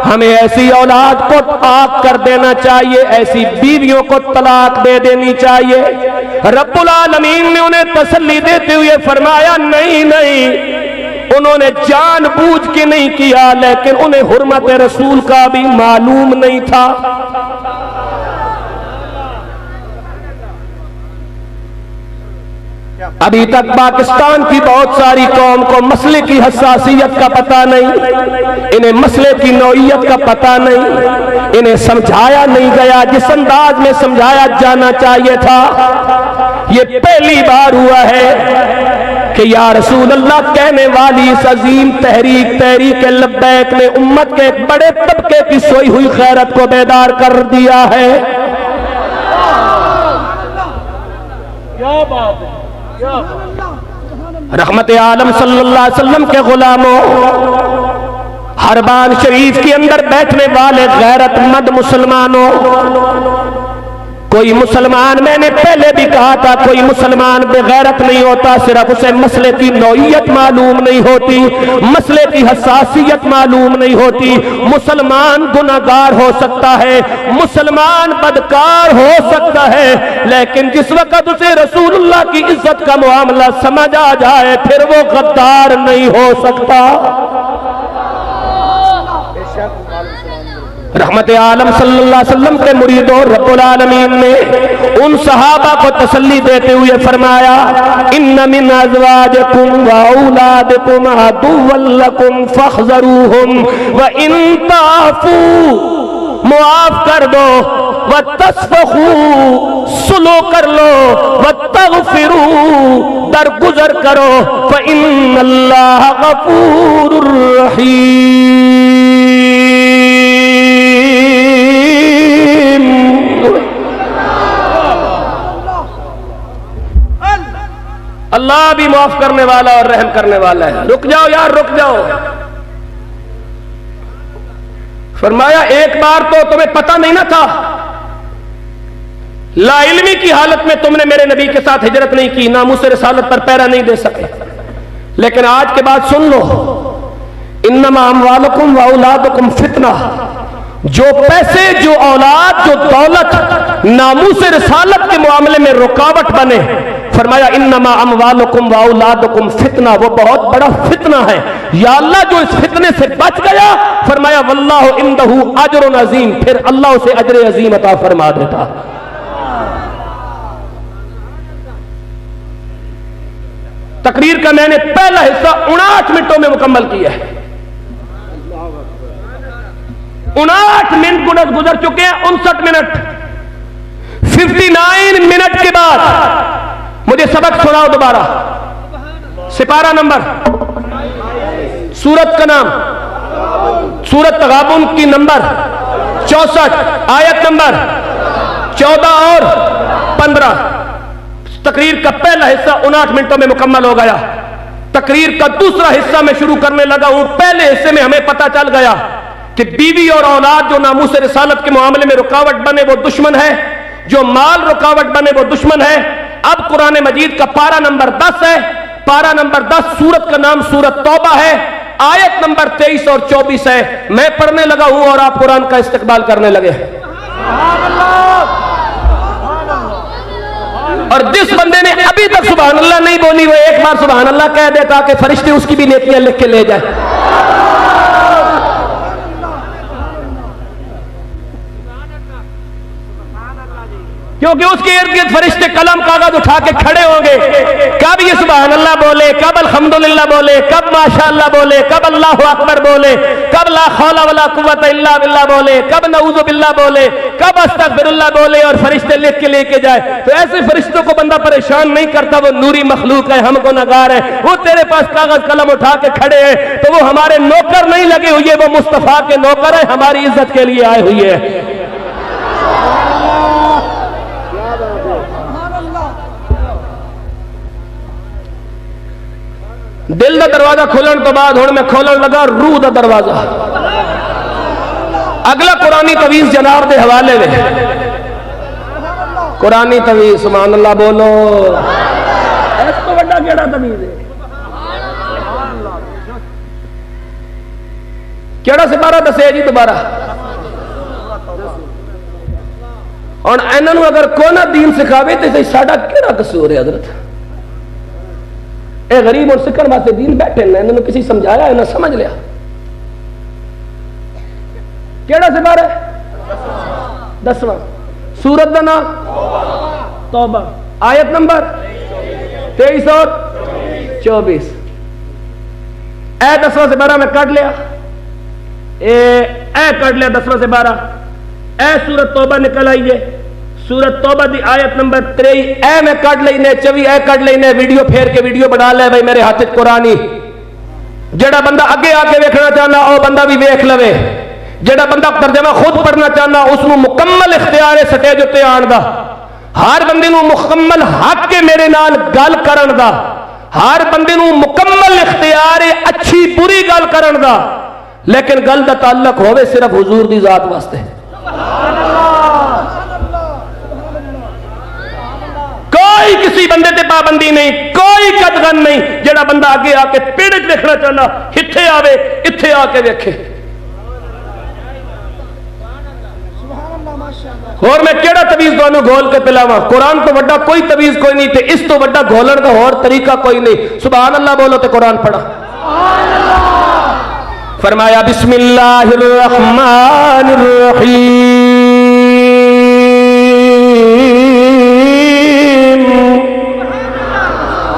हमें ऐसी औलाद को पाक कर देना चाहिए, ऐसी बीवियों को तलाक दे देनी चाहिए। रब्बुल आलमीन ने उन्हें तसल्ली देते हुए फरमाया, नहीं नहीं, उन्होंने जानबूझ के नहीं किया, लेकिन उन्हें हुर्मत रसूल का भी मालूम नहीं था। अभी तक पाकिस्तान की बहुत सारी कौम को मसले की हसासियत का पता नहीं, इन्हें मसले की नौइयत का पता नहीं, इन्हें समझाया नहीं गया जिस अंदाज में समझाया जाना चाहिए था। ये पहली बार हुआ है कि या रसूल अल्लाह कहने वाली इस अजीम तहरीक लब्बैक ने उम्मत के एक बड़े तबके की सोई हुई खैरत को बेदार कर दिया है। क्या बात है, रहमत आलम सल्लल्लाहु अलैहि वसल्लम के गुलामों, हरबान शरीफ के अंदर बैठने वाले गैरतमंद मुसलमानों, कोई मुसलमान, मैंने पहले भी कहा था, कोई मुसलमान बेगैरत नहीं होता, सिर्फ उसे मसले की नौइयत मालूम नहीं होती, मसले की हसासियत मालूम नहीं होती। मुसलमान गुनाहगार हो सकता है, मुसलमान बदकार हो सकता है, लेकिन जिस वक्त उसे रसूलुल्लाह की इज्जत का मामला समझ आ जाए, फिर वो गद्दार नहीं हो सकता। रहमत आलम सल्लल्लाहु अलैहि वसल्लम के मुरीदों, रब्बुल आलमीन ने उन सहाबा को तसल्ली देते हुए फरमाया, इन्न मिन अज़वाजिकुम व औलादिकुम अदुव्वन लकुम फहज़रूहुम व इन ताफू, मुआफ कर दो, व तस्फहू, सुलो कर लो, व तगफिरू, दरगुजर करो, फ इन्नल्लाह गफूरुर रहीम। अल्लाह भी माफ करने वाला और रहम करने वाला है। रुक जाओ यार, रुक जाओ। फरमाया, एक बार तो तुम्हें पता नहीं ना था, लाइल्मी की हालत में तुमने मेरे नबी के साथ हिजरत नहीं की, नामूस रिसालत पर पैरा नहीं दे सके, लेकिन आज के बाद सुन लो, इन्नमा अमवालुकुम व औलादुकुम फितना, जो पैसे, जो औलाद, जो दौलत नामूस रिसालत के मामले में रुकावट बने, फरमाया इन्नमा अमवालुकुम व औलादुकुम फितना, वो बहुत बड़ा फितना है। या अल्लाह, जो इस फितने से बच गया, फरमाया वल्लाहु इंदहु अजरुन अजीम, फिर अल्लाह उसे अजर अजीम अता फरमा देता। तकरीर का मैंने पहला हिस्सा 59 मिनटों में मुकम्मल किया है। 59 मिनट गुजर चुके हैं, 59 मिनट, 59 मिनट के बाद मुझे सबक सुनाओ दोबारा। सिपारा नंबर, सूरत का नाम, सूरत तगाबुन की नंबर 64, आयत नंबर 14 और 15। तकरीर का पहला हिस्सा 59 मिनटों में मुकम्मल हो गया। तकरीर का दूसरा हिस्सा मैं शुरू करने लगा हूं। पहले हिस्से में हमें पता चल गया कि बीवी और औलाद जो नामूस रिसालत के मामले में रुकावट बने वो दुश्मन है, जो माल रुकावट बने वो दुश्मन है। अब कुरान मजीद का पारा नंबर 10 है, पारा नंबर 10, सूरत का नाम सूरत तौबा है, आयत नंबर 23 और 24 है। मैं पढ़ने लगा हूं और आप कुरान का इस्तेकबाल करने लगे। और जिस बंदे ने अभी तक सुभान अल्लाह नहीं बोली, वो एक बार सुभान अल्लाह कह दे ताकि फरिश्ते उसकी भी नेकियां लिख के ले जाए। क्योंकि उसके इर्द गिर्द फरिश्ते कलम कागज उठा के खड़े होंगे, कब ये सुभान अल्लाह बोले, कब अल्हम्दुलिल्लाह बोले, कब माशाअल्लाह बोले, कब अल्लाहु अकबर बोले, कब ला हौला वला कुव्वता इल्ला बिल्लाह बोले, कब नऊज़ु बिल्लाह बोले, कब अस्तगफिरुल्लाह बोले, और फरिश्ते लिख के लेके जाए। तो ऐसे फरिश्तों को बंदा परेशान नहीं करता, वो नूरी मखलूक है, हम गुनहगार है। वो तेरे पास कागज कलम उठा के खड़े हैं तो वो हमारे नौकर नहीं लगे हुए, वो मुस्तफा के नौकर है, हमारी इज्जत के लिए आए हुए हैं। दिल का दरवाजा खोलन तो बाद हुण मैं खोलन लगा रूह का दरवाजा। अगला कुरानी तवीज जनाब के हवाले में, कुरानी तवीज, सुभान अल्लाह बोलो। इस तो बड़ा केड़ा तवीज है, केड़ा सिपारा दसे जी दोबारा। और इन्हों अगर को ना दीन सिखावे तो साडा केड़ा कसूर है हजरत? ये गरीब और सीखने वास्ते दीन बैठे ने, इन्होंने किसी समझाया इन्हें समझ लिया। केड़ा सिपारा है? 10वां। सूरत का नाम तौबा, आयत नंबर 23 और 24। ए 10वां सिपारा मैं कट लिया, ए कट लिया 10वां सिपारा। ए सूरत तौबा निकल आई है, सूरत तौबा की आयत नंबर 23 ए मैं कट लेने 24 ए कट लेने, वीडियो फेर के वीडियो बना ले भाई मेरे हाथ कुरान ही। जेड़ा बंदा अगे आके वेखना चाहना वह बंदा भी वेख लवे, जेड़ा बंदा तर्जमा खुद पढ़ना चाहना उसको मुकम्मल इख्तियार है स्टेज उत्ते आण दा। हर बंदे नूं मुकम्मल हक है मेरे नाल गल करन दा, हर बंदे नूं मुकम्मल इख्तियार है अच्छी बुरी गल करन दा, लेकिन गल दा ताल्लुक होवे सिर्फ हुजूर दी जात वास्ते। कोई किसी बंदे ते पाबंदी नहीं, कोई कदगन नहीं। जेड़ा बंदा आगे आके पेड़ च देखना चाहना इत्थे आवे, इत्थे आके देखे। और मैं केड़ा तवीज दोनों घोल के पिलावा? कुरान तो वड्डा कोई तवीज कोई नहीं थे, इस तो वड्डा घोलन का और तरीका कोई नहीं। सुभान अल्लाह बोलो तो कुरान पढ़ा। फरमाया बिस्मिल्लाहिर रहमानिर रहीम,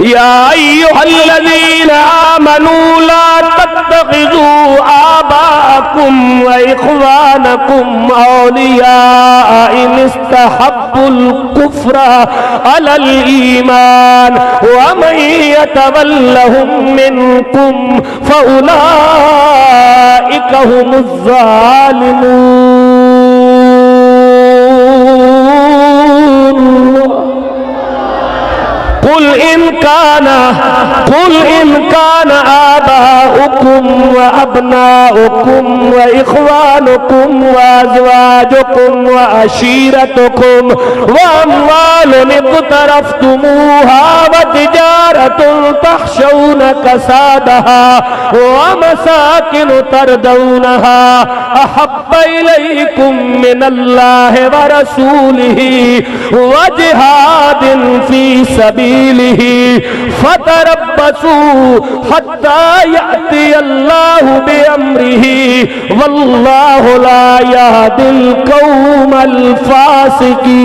या अय्युहल्लज़ीना आमनू ला तत्तखिज़ू आबाअकुम व इख्वानकुम औलिया इन इस्तहब्बुल कुफ्रा अलल ईमान व मन यतवल्लहुम मिनकुम फउलाइका हुमुज़ ज़ालिमून। कुल इन कान आबाउकुम व अबनाउकुम व इख्वानुकुम व अज़वाजुकुम व अशीरतुकुम व अम्वालुन इक़्तरफ़्तुमूहा व तिजारतुन तख़शौन कसादहा व मसाकिन तरदौनहा अहब्ब इलैकुम मिनल्लाहि व रसूलिही व जिहादिन फी सबीलिही फतरब्बसू हत्ता याति अल्लाहु बिअम्रिही वल्लाहु ला यहदिल कौमल फासिकीन।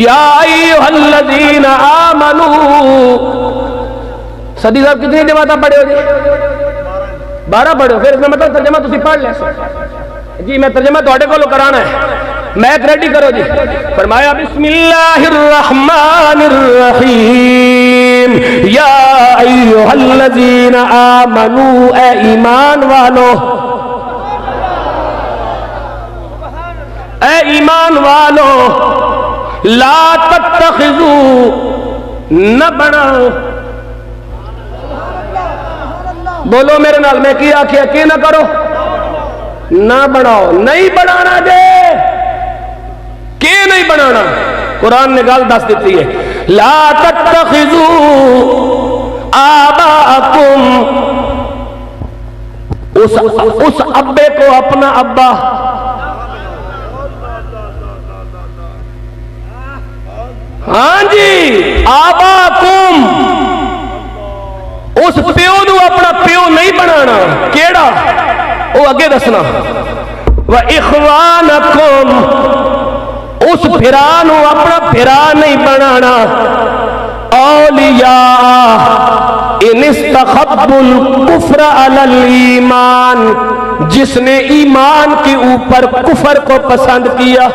या अय्युहल्लज़ीना आमनू। सदी साहब कितनी जमात पढ़े हो जी? 12 पढ़ो, फिर इसका मतलब तर्जमा तुसी पढ़ ले जी। मैं तर्जमा तुहाडे कोलों कराना है, मैथ रेडी करो जी। फरमाया बिस्मिल्लाहिर रहमानिर रहीम, या अय्युहल्लज़ीना आमनू, ए ईमान वालो, ए ईमान वालो, ला तत्तखिज़ू, न बनाओ। बोलो मेरे नाल, मैं की आखिया की ना करो, ना बनाओ, नहीं बनाना जे के नहीं बनाना। कुरान ने गल दस दी है, ला तत्तखिज़ू आबाअकुम, उस अब्बे को अपना अब्बा, हाँ जी, आबाअकुम, उस प्यो नू अपना प्यो नहीं बनाना। केड़ा? वो अगे दसना। व इख्वानकुम, उस फिरा नू अपना फिरा नहीं बनाना। औलिया इन इस्तखब्बुल कुफ्र अलल ईमान, जिसने ईमान के ऊपर कुफर को पसंद किया।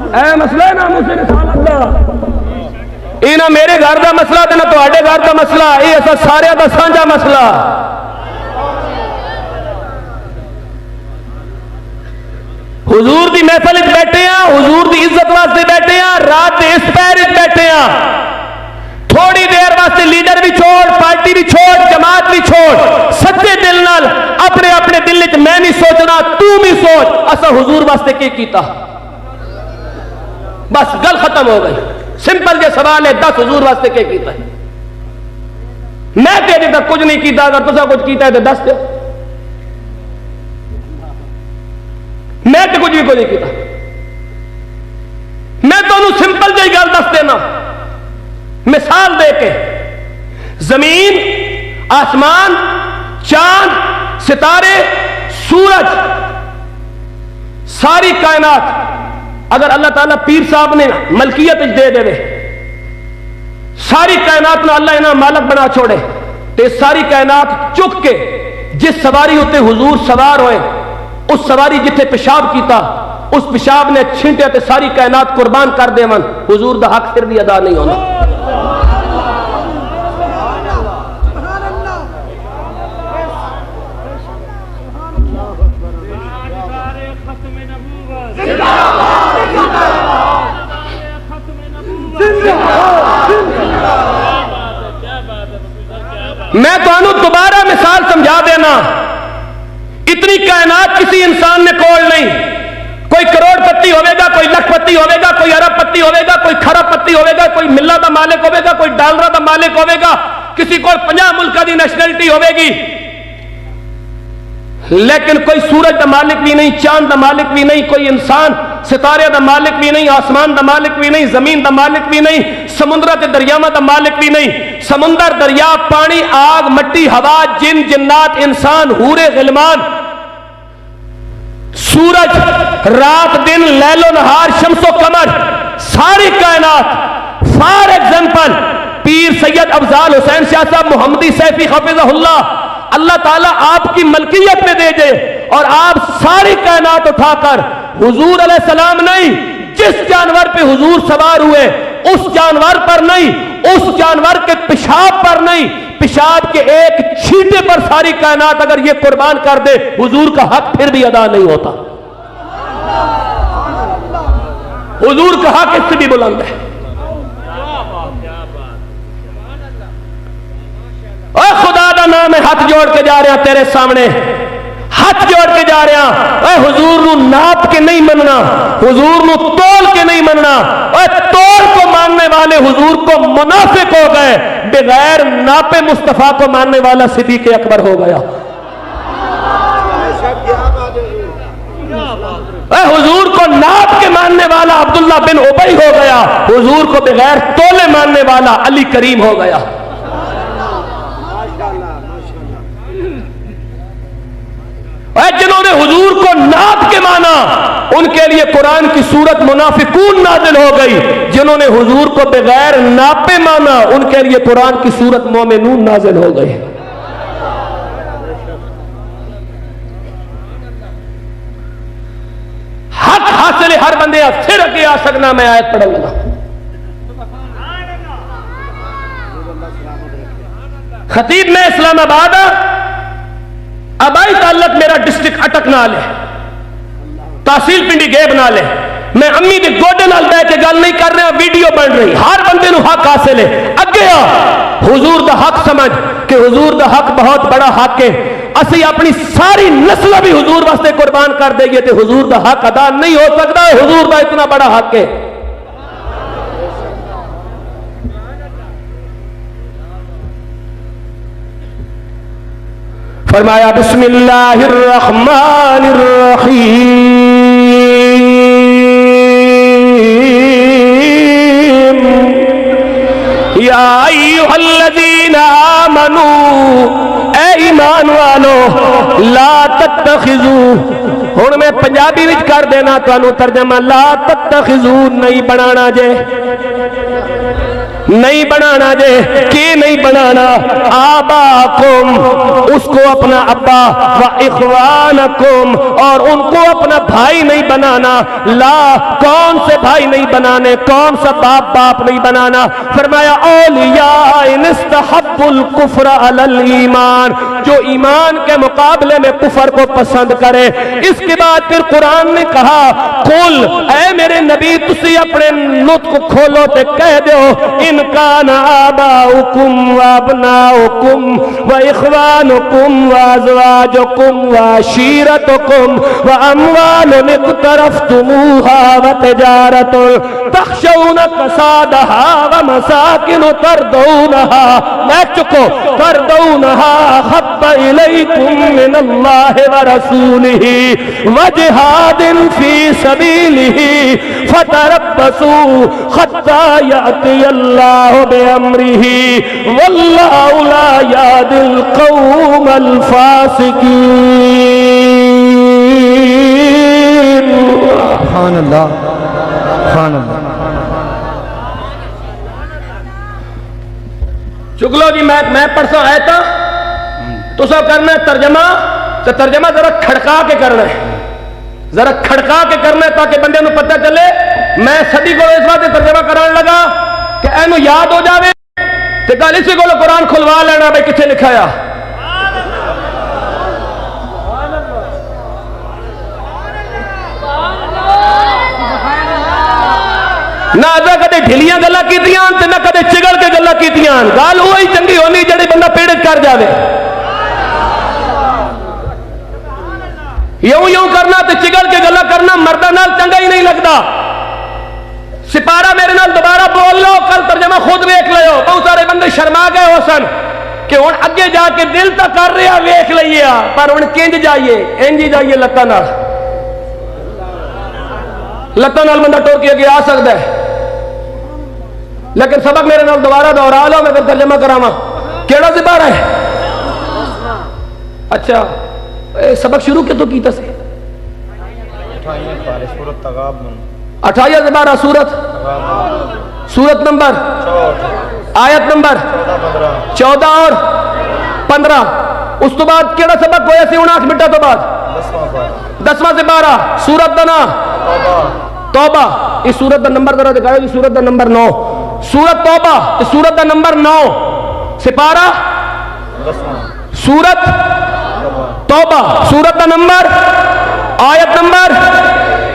ऐ मसला है ना मुझे ये ना मेरे घर का मसला तो ना तुहाडे घर का मसला, ये असा सारे का साझा मसला। हुजूर की महफिल बैठे हैं, हुजूर की इज्जत वास्ते बैठे हैं, रात इस पैर बैठे हैं, थोड़ी देर वास्ते वास्ते लीडर भी छोड़, पार्टी भी छोड़, जमात भी छोड़, सच्चे दिल नाल अपने अपने दिल च मैं नहीं सोचना, तू भी सोच असा हुजूर वास्ते की कीता। बस गल खत्म हो गई। सिंपल जे सवाल है, दस हुजूर वास्ते क्या कीता है? मैं तो अजे तक कुछ नहीं किया, अगर तुसा कुछ किया है तो दस दो। मैं तो कुछ भी कोई नहीं किया। मैं तो सिंपल जी गल दस देना, मिसाल दे के, जमीन, आसमान, चांद, सितारे, सूरज, सारी कायनात अगर अल्लाह ताला पीर साहब ने मलकियत दे दे, सारी कायनात में अल्लाह इन्हें मालक बना छोड़े, तो सारी कायनात चुक के जिस सवारी उत्ते हुजूर सवार होए, उस सवारी जिथे पेशाब किया, उस पेशाब ने छींटे तो सारी कायनात कुर्बान कर देवन, हुजूर दा हक फिर भी अदा नहीं होना। मैं तो दोबारा मिसाल समझा देना, इतनी कायनात किसी इंसान ने कोल नहीं। कोई करोड़पति होगा, कोई लखपति होगा, कोई अरबपति होगा, कोई खरबपति होगा, कोई मिल्ला का मालिक होगा, कोई डॉलर का मालिक होगा, किसी को 50 मुल्क की नेशनलिटी होगी, लेकिन कोई सूरज का मालिक भी नहीं, चांद का मालिक भी नहीं, कोई इंसान सितारे का मालिक भी नहीं, आसमान का मालिक भी नहीं, जमीन का मालिक भी नहीं, समुद्र के दरियावां का मालिक भी नहीं। समुंदर, दरिया, पानी, आग, मिट्टी, हवा, जिन, जिन्नात, इंसान, हूरे, गिलमान, सूरज, रात, दिन, लैलो नहार, शम्सो कमर, सारी कायनात। फॉर एग्जाम्पल पीर सैयद अफजाल हुसैन शाह साहब मोहम्मदी सैफी हफिज़हुल्लाह, अल्लाह ताला आपकी मलकियत में दे दे और आप सारी कायनात उठाकर हुजूर अलैहिस्सलाम नहीं, जिस जानवर पे हुजूर सवार हुए उस जानवर पर नहीं, उस जानवर के पेशाब पर नहीं, पेशाब के एक छींटे पर सारी कायनात अगर ये कुर्बान कर दे, हुजूर का हक फिर भी अदा नहीं होता। हुजूर का हक इससे भी बुलंद है। और खुदा का नाम है, हाथ जोड़ के जा रहे हैं तेरे सामने, हाथ जोड़ के जा रहे हैं। हुजूर नू नाप के नहीं मनना, हुजूर नू तोल के नहीं मनना। और तोल को मानने वाले हुजूर को मुनाफिक हो गए, बगैर नापे मुस्तफा को मानने वाला सिद्दीक़ अकबर हो गया। हुजूर को नाप के मानने वाला अब्दुल्ला बिन उबई हो गया, हुजूर को बगैर तोले मानने वाला अली करीम हो गया। जिन्होंने हुजूर को नाप के माना उनके लिए कुरान की सूरत मुनाफिकून नाजिल हो गई, जिन्होंने हुजूर को बगैर नापे माना उनके लिए कुरान की सूरत मोमिनून नाजिल हो गई। हक हासिल हर बंदे फिर अगे आ सकना। मैं आयत पढ़ लगा, खतीब में इस्लामाबाद, अबाई ताल्लक मेरा डिस्ट्रिक्ट अटक नाल है, तहसील पिंडी गेब नाल है। मैं अम्मी के गोडे नाल बह के गल नहीं कर रहा, वीडियो बन रही। हर बंदे नू हक हासिल है। अगे आ हुजूर दा हक समझ कि हुजूर दा हक बहुत बड़ा हक है। असी अपनी सारी नस्ल भी हुजूर वास्ते कुर्बान कर देंगे तो हुजूर दा हक अदा नहीं हो सकता। हुजूर दा इतना बड़ा हक है। फरमाया बिस्मिल्लाहिर रहमानिर रहीम, या अय्युहल्लज़ीना आमनू, ए ईमान वालो, ला तत्तखिजू, हुण मैं पंजाबी विच कर देना तुहानू तर्जमा, ला तत्तखिजू नहीं बनाना जे, नहीं बनाना जे। कि नहीं बनाना? आबाकुम, उसको अपना अब्बा, व इखवानकुम, और उनको अपना भाई नहीं बनाना। ला, कौन से भाई नहीं बनाने, कौन सा बाप बाप नहीं बनाना। फरमाया औलिया इन इस्तहब्बुल कुफ्र अलल ईमान, जो ईमान के मुकाबले में कुफर को पसंद करे। इसके बाद फिर कुरान ने कहा, कुल, ऐ मेरे नबी तुसी अपने नुत्क खोलो ते कह दो, इन इन कान आबाउकुम व अबनाउकुम व इख्वानुकुम व अज़वाजुकुम व अशीरतुकुम व अम्वालुन इक़्तरफ़्तुमूहा व तिजारतुन तख़शौना कसादहा व मसाकिन तरदौनहा मैं चुको तरदौनहा अहब्बा इलैकुम मिनल्लाहि व रसूलिही व जिहादिन फी सबीलिही फतरब्बसू हत्ता यातियल्लाहु बिअम्रिही वल्लाहु ला याहदिल कौमल फासिकीन। सुभान अल्लाह, सुभान अल्लाह। चुक लो जी, मैं परसों आया था तो सब करना है तर्जमा, तो तर्जमा जरा खड़का के करना है, जरा खड़का के करना है ताकि बंदे को पता चले। मैं सदी को इस बात तर्जमा कराने लगा कि एनू याद हो जाए तो कल इसी को कुरान खुलवा लेना भाई किथे लिखाया। ना अदा कदे ढिलियां गल्लां कीतियां ते ना कदे चिगड़ के गल्लां कीतियां। गल वही चंगी होनी जिहड़ी बंदा पीड़ित कर जावे। यूं यूं करना ते चिगड़ के गल्लां करना मर्दा नाल चंगा ही नहीं लगता। सिपारा मेरे नाल दोबारा बोल लो, कल तर्जमा खुद वेख लियो। बहुत सारे बंदे शर्मा गए हो सन कि हुण अगे जाके दिल तो कर रहा वेख लईए पर हुण किंज जाइए, इंज ही जाइए लत्तां नाल बंदा टोर के अगे आ सकता है। लेकिन सबक मेरे नाल दोबारा दोहरा लो, मैं फिर तर्जमा करावा। केड़ा सिपारा है? अच्छा सबक शुरू के तो कीता से 28 से 12 सूरत नंबर आयत नंबर 14 और 15। उस तो बाद केड़ा सबक होया सी 19 मिनटां तो बाद 10वां से 12 सूरत का नाम तौबा। इस सूरत का नंबर जरा दिखाओ जी। सूरत का नंबर 9 सूरत तौबा, सूरत का नंबर 9 सिपारा सूरत तौबा, सूरत का नंबर आयत नंबर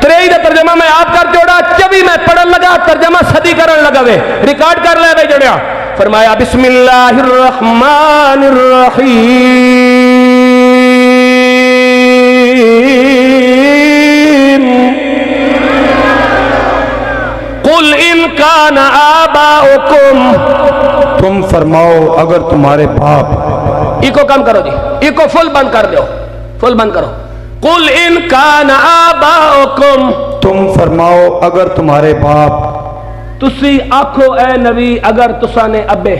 23 का तर्जमा मैं आप कर जोड़ा 24 में पढ़न लगा, तर्जमा सदी करन लगा वे रिकॉर्ड कर ले वे जड़िया। फरमाया बिस्मिल्लाहिर्रहमानिर्रहीम कुल इन कान आबाउकुम, तुम फरमाओ अगर तुम्हारे बाप। इको कम करो जी, इको फुल बंद कर दो, फुल बंद करो। कुल इन कान आबाउकुम, तुम फरमाओ अगर तुम्हारे बाप। तुसी आखो ए नबी अगर तुसा ने अबे।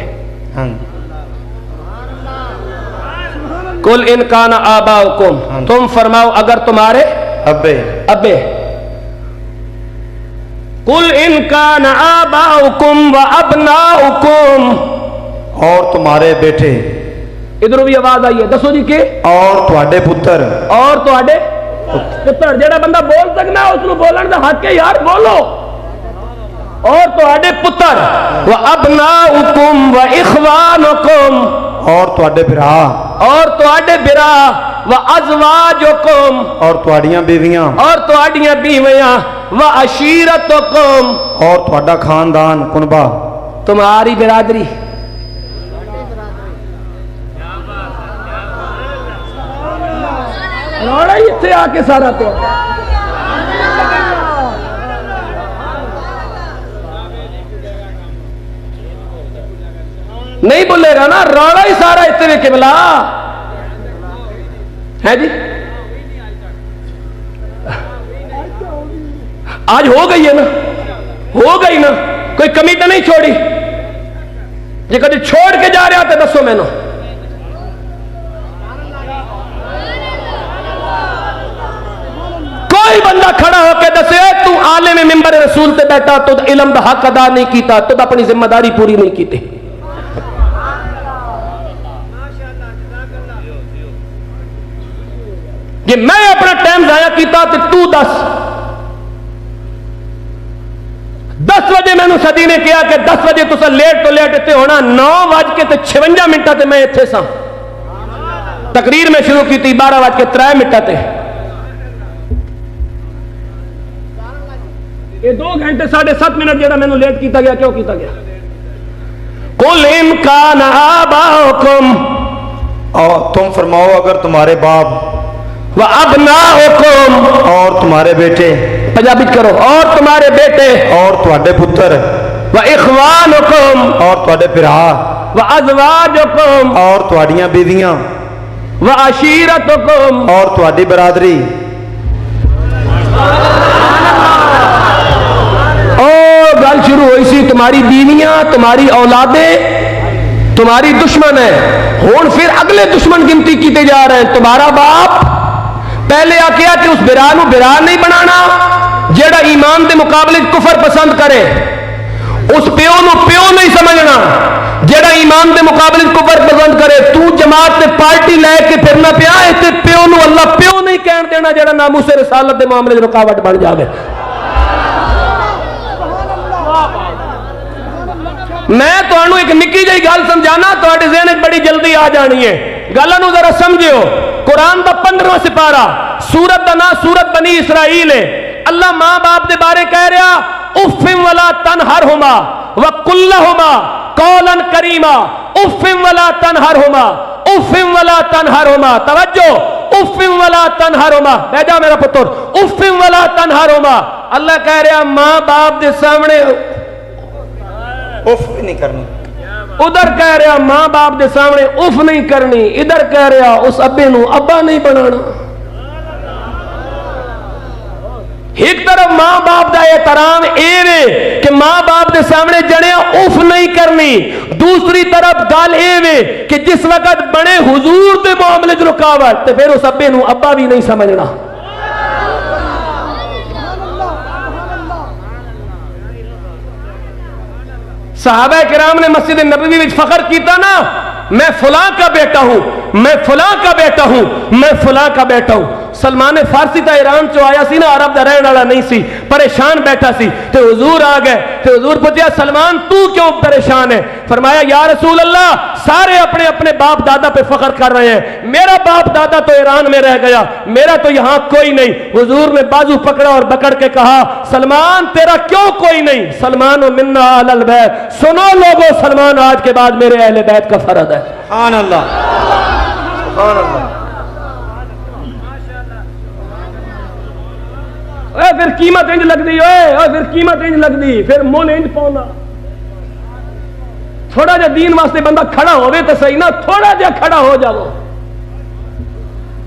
कुल इन कान आबाउकुम, तुम फरमाओ अगर तुम्हारे अबे अबे। कुल इन कान आबाउकुम व अबनाउकुम, और तुम्हारे बेटे। इधरों भी आवाज आई है, दसो जी के और तुहाडे पुत्र। और तुहाडे पुत्र। जेड़ा बंदा बोल सकना उसको बोलने का हक है यार, बोलो। और तुहाडे पुत्र व अबनाउकुम व इख्वानुकुम, और तुहाडे बिरा। और तुहाडे बिरा व अज़वाजुकुम, और तुहाडियां बीवियां। और तुहाडियां बीवियां व अशीरतुकुम, और तुहाडा खानदान कुनबा। तुम्हारी बिरादरी। रोड़ा ही इत्थे आके सारा तो नहीं बोलेगा ना, रोड़ा ही सारा इतने किबला है जी। आज हो गई है ना, हो गई ना, कोई कमी तो नहीं छोड़ी। जे कभी छोड़ के जा रहा तो दसो मैनू। कोई बंदा खड़ा होकर दसे तू आले में मिंबर रसूल से बैठा तो इलम का हक अदा नहीं किया, तो अपनी जिम्मेदारी पूरी नहीं की। जे मैं अपना टाइम जाया किया तो तू 10 बजे मैंने सदी ने कहा कि 10 बजे तुसा लेट तो लेट इतने होना। 9:56 ते मैं इत्थे सा। तकरीर में शुरू की थी 12:03 ये 2 घंटे 7.5 मिनट जो मैंने लेट किया गया, क्यों किया गया? कुल इन कान आबाउकुम, और तुम फरमाओ अगर तुम्हारे बाप व अबनाउकुम, और तुम्हारे बेटे, पंजाबी करो, और तुम्हारे बेटे, और तुम्हारे पुत्र, व इखवानुकुम, और तुम्हारे भरा, व अज़वाजुकुम, और तुम्हारियां बीवियां, व अशीरतुकुम, और तुम्हारी बरादरी। ओ गल शुरू हुई सी, तुम्हारी बीवियां, तुम्हारी औलादे तुम्हारी दुश्मन है। हुण फिर अगले दुश्मन गिनती किए जा रहे हैं। तुम्हारा बाप पहले आख्या कि उस बिरा नूं बिरा नहीं बनाना जेड़ा ईमान के मुकाबले कुफर पसंद करे, उस प्यो नूं प्यो नहीं समझना जेड़ा ईमान के मुकाबले कुफर पसंद करे। तू जमात ते पार्टी लैके फिरना पिया, इस प्यो नूं अल्लाह प्यो नहीं कहण देना जेड़ा नामूसे रिसालत के मामले च रुकावट बन जाए। मैं तुहानू एक निक्की जी गल समझाना, तुहाडे ज़हन में बड़ी जल्दी आ जानी है। गल्लां जरा समझियो। कुरान का 15वां सिपारा, सूरत का नाम सूरत बनी इसराइल है। अल्लाह मां बाप के बारे कह रहा, उफ़्फ़िम वला तनहरहुमा व कुल्लहुमा कौलन करीमा। उफ़्फ़िम वला तनहरहुमा, उफ़्फ़िम वला तनहरहुमा। तवज्जो, उफ़्फ़िम वला तनहरहुमा। बैठ जा मेरा पुत्र, उफ़्फ़िम वला तनहरहुमा। अल्लाह कह रहा मां बाप के सामने उफ भी नहीं करनी, उधर कह रहा मां बाप के सामने उफ नहीं करनी, इधर कह रहा उस अब्बे नूं अब्बा नहीं बनाना। एक तरफ मां बाप का एहतराम एवे कि मां बाप के सामने जड़िया उफ नहीं करनी, दूसरी तरफ गल एवे कि जिस वक्त बने हुजूर के मामले च रुकावट तो फिर उस अब्बे नूं अब्बा भी नहीं समझना। सहाबा किराम ने मस्जिद नबवी में फखर किया ना, मैं फुला का बेटा हूं, मैं फुला का बेटा हूं, मैं फुला का बेटा हूं। सलमान फारसी तो ईरान चो आया सी ना, अरब का रहने वाला नहीं सी, परेशान बैठा सी। तो हुजूर आ गए, तो हुजूर पूछा सलमान तू क्यों परेशान है? फरमाया या रसूल अल्लाह, सारे अपने अपने बाप दादा पे फख्र कर रहे हैं, मेरा बाप दादा तो ईरान में रह गया, मेरा तो यहां कोई नहीं। हुजूर ने बाजू पकड़ा और पकड़ के कहा सलमान तेरा क्यों कोई नहीं? सलमान मिन्ना अलल बैत। सुनो लोगो, सलमान आज के बाद मेरे अहले बैत का फर्ज है। सुभान अल्लाह, सुभान अल्लाह। फिर कीमत इंज लगती, फिर कीमत इंज लगती, फिर मुल इंज पाउंदा। थोड़ा जा दीन वास्ते बंदा खड़ा होवे तो सही ना, थोड़ा जा खड़ा हो जाओ,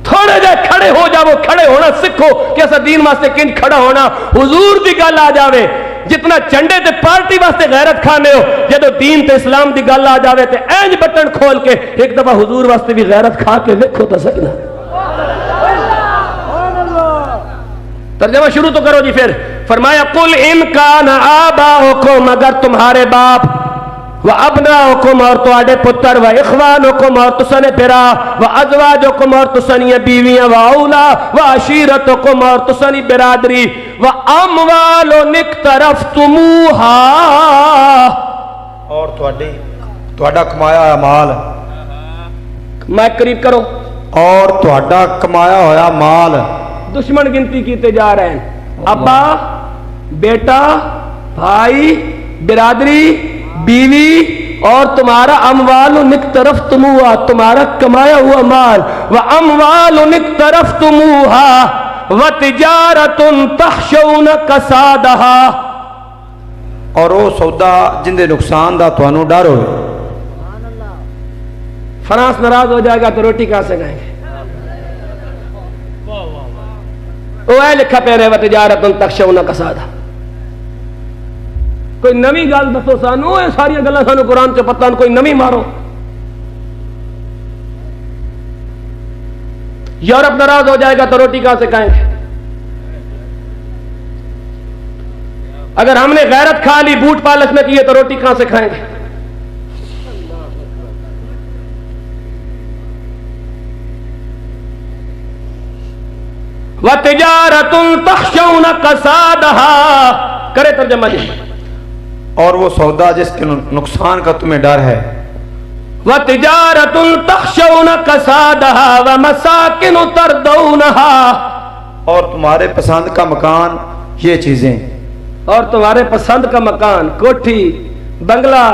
थोड़े जा खड़े हो जाओ, खड़े होना सीखो कि ऐसा दीन वास्ते किंज खड़ा होना। हुजूर की गल आ जावे, जितना झंडे ते पार्टी वास्ते गैरत खाने हो, जदों दीन ते इस्लाम की गल आ जावे तो इंज बटन खोल के एक दफा हुजूर वास्ते भी गैरत खा के देखो तो सही ना। तर्जमा शुरू तो करो जी। फिर फरमाया कुल इन कान आबाउकुम, अगर तुम्हारे बाप, व अबनाउकुम और तुम्हारे पुत्र, व इखवानुकुम और तुसने फिरा, व अज़वाजुकुम और तुसनी बीवियां, व औला व अशीरतुकुम और तुसनी बिरादरी, व अमवालुन इक्तरफ्तुमूहा और ਤੁਹਾਡਾ कमाया होया माल, मैं करीब करो, और ਤੁਹਾਡਾ कमाया होया माल। दुश्मन गिनती किए जा रहे हैं, अब्बा, बेटा, भाई, बिरादरी, बीवी और तुम्हारा अमवाल निक्तरफ्तुमूहा, तुम्हारा कमाया हुआ माल। व अमवाल निक्तरफ्तुमूहा व तिजारतुन तखशौन कसादहा, और वो सौदा जिंदे नुकसान दा तुहानू डर हो। फ्रांस नाराज हो जाएगा तो रोटी कहां से खाएंगे? वो है लिखा पे रहे तिजारतुन तखशौन कसादहा। कोई नवी गल दसो सानू, ये सारी गल्लां सानू कुरान च पता, कोई नवी मारो। यूरोप नाराज हो जाएगा तो रोटी कहां से खाएंगे? अगर हमने गैरत खा ली, बूट पालस में किए तो रोटी कहां से खाएंगे? व तिजारतुन तखशौन कसादहा, करे तर्जमा जी। और वो सौदा जिसके नुकसान का तुम्हें डर है। व तिजारतुन तखशौन कसादहा व मसाकिन तरदौनहा, और तुम्हारे पसंद का मकान, ये चीजें, और तुम्हारे पसंद का मकान, कोठी, बंगला,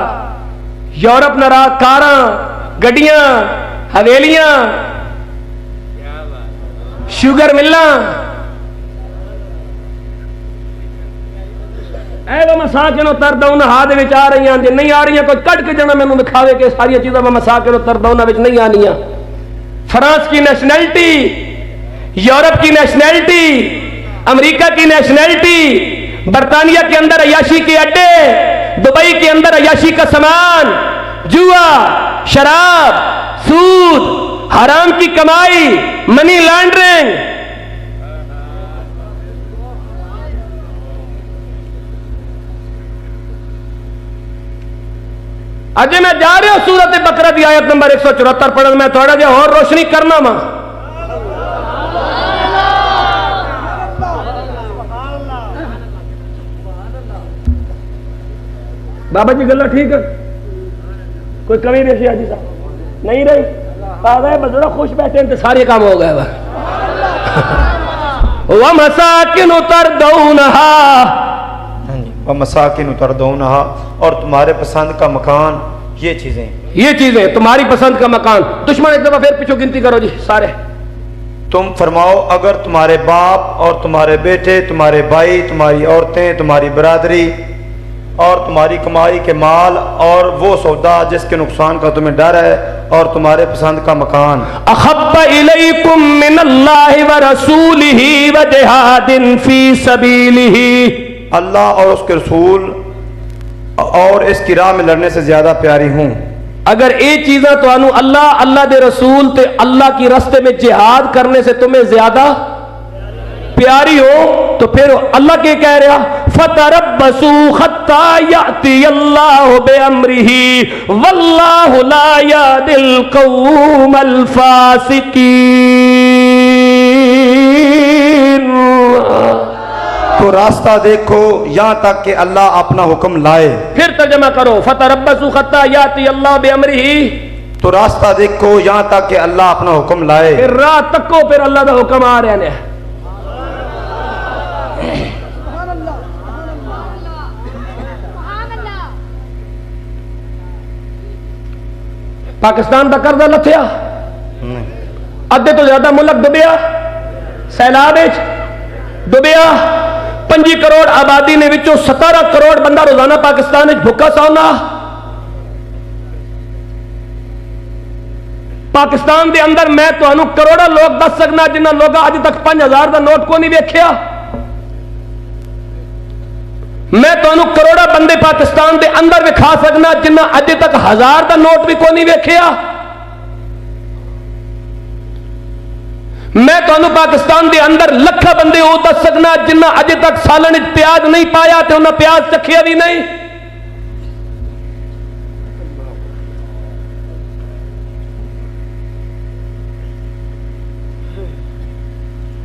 यूरोप नाराज कारां गड्डियां हवेलियां शुगर मिलना मसाकिन तरदौन हा दे विच आ रही जे नहीं आ रही कोई कट के जना मैनू दिखावे कि सारी चीज़ां मसाकिन तरदौन विच नहीं आनी। फ्रांस की नेशनैलिटी, यूरोप की नेशनैलिटी, अमेरिका की नेशनैलिटी, बरतानिया के अंदर अयाशी के अड्डे, दुबई के अंदर अयाशी का सामान, जुआ, शराब, सूद, हराम की कमाई, मनी लॉन्ड्रिंग। अजे मैं जा रहा हूं सूरत बकरा की आयत नंबर 174 पढ़न, मैं थोड़ा जिहा और रोशनी करना वा। बाबा जी गल्ला ठीक है, कोई कमी नहीं हाजी साहब नहीं रही, आ गए बड़ा खुश बैठे तो सारे काम हो गए। वह मसाकिन तरदौनहा, वह मसाकिन तरदौनहा, और तुम्हारे पसंद का मकान, ये चीजें तुम्हारी पसंद का मकान। दुश्मन एक दफा फिर पीछे गिनती करो जी सारे। तुम फरमाओ अगर तुम्हारे बाप और तुम्हारे बेटे, तुम्हारे भाई, तुम्हारी औरतें, तुम्हारी बरादरी और तुम्हारी कमाई के माल और वो सौदा जिसके नुकसान का तुम्हें डर है और तुम्हारे पसंद का मकान, अहब्ब इलैकुम मिनल्लाहि व रसूलिही व जिहादिन फी सबीलिही, अल्लाह और उसके रसूल और इसकी राह में लड़ने से ज्यादा प्यारी हूं। अगर ये चीज़ा तो अल्लाह अल्लाह दे रसूल ते अल्लाह की रस्ते में जिहाद करने से तुम्हें ज्यादा प्यारी हो तो फिर अल्लाह के कह रहा फतरब्बसू हत्ता याती अल्लाह बिअम्रिही वल्लाहु ला यहदिल कौमल फासिकीन। तो रास्ता देखो यहां तक कि अल्लाह अपना हुक्म लाए। फिर तर्जमा करो फतरब्बसू हत्ता याती अल्लाह बिअम्रिही, तो रास्ता देखो यहां तक कि अल्लाह अपना हुक्म लाए। फिर रात तक को फिर अल्लाह का हुक्म आ रहा है। पाकिस्तान का कर्जा लथया, अद्धे तो ज्यादा मुल्क डुबिया, सैलाब डुबिया। 5 करोड़ आबादी ने विचों 17 करोड़ बंदा रोजाना पाकिस्तान भुखा सौना। पाकिस्तान के अंदर मैं तुहानू करोड़ा लोग दस सकना जिन्होंने लोग अज तक 5000 का नोट को नहीं वेख्या। मैं तुहानू करोड़ा बंदे पाकिस्तान के अंदर विखा सकना जिन्हें अज तक 1000 का नोट भी को नहीं वेख्या। मैं तुहानू पाकिस्तान के अंदर लखा बंदे वो दस सकना जिन्हें अज तक सालन प्याज नहीं पाया तो उन्हें प्याज चखिया भी नहीं।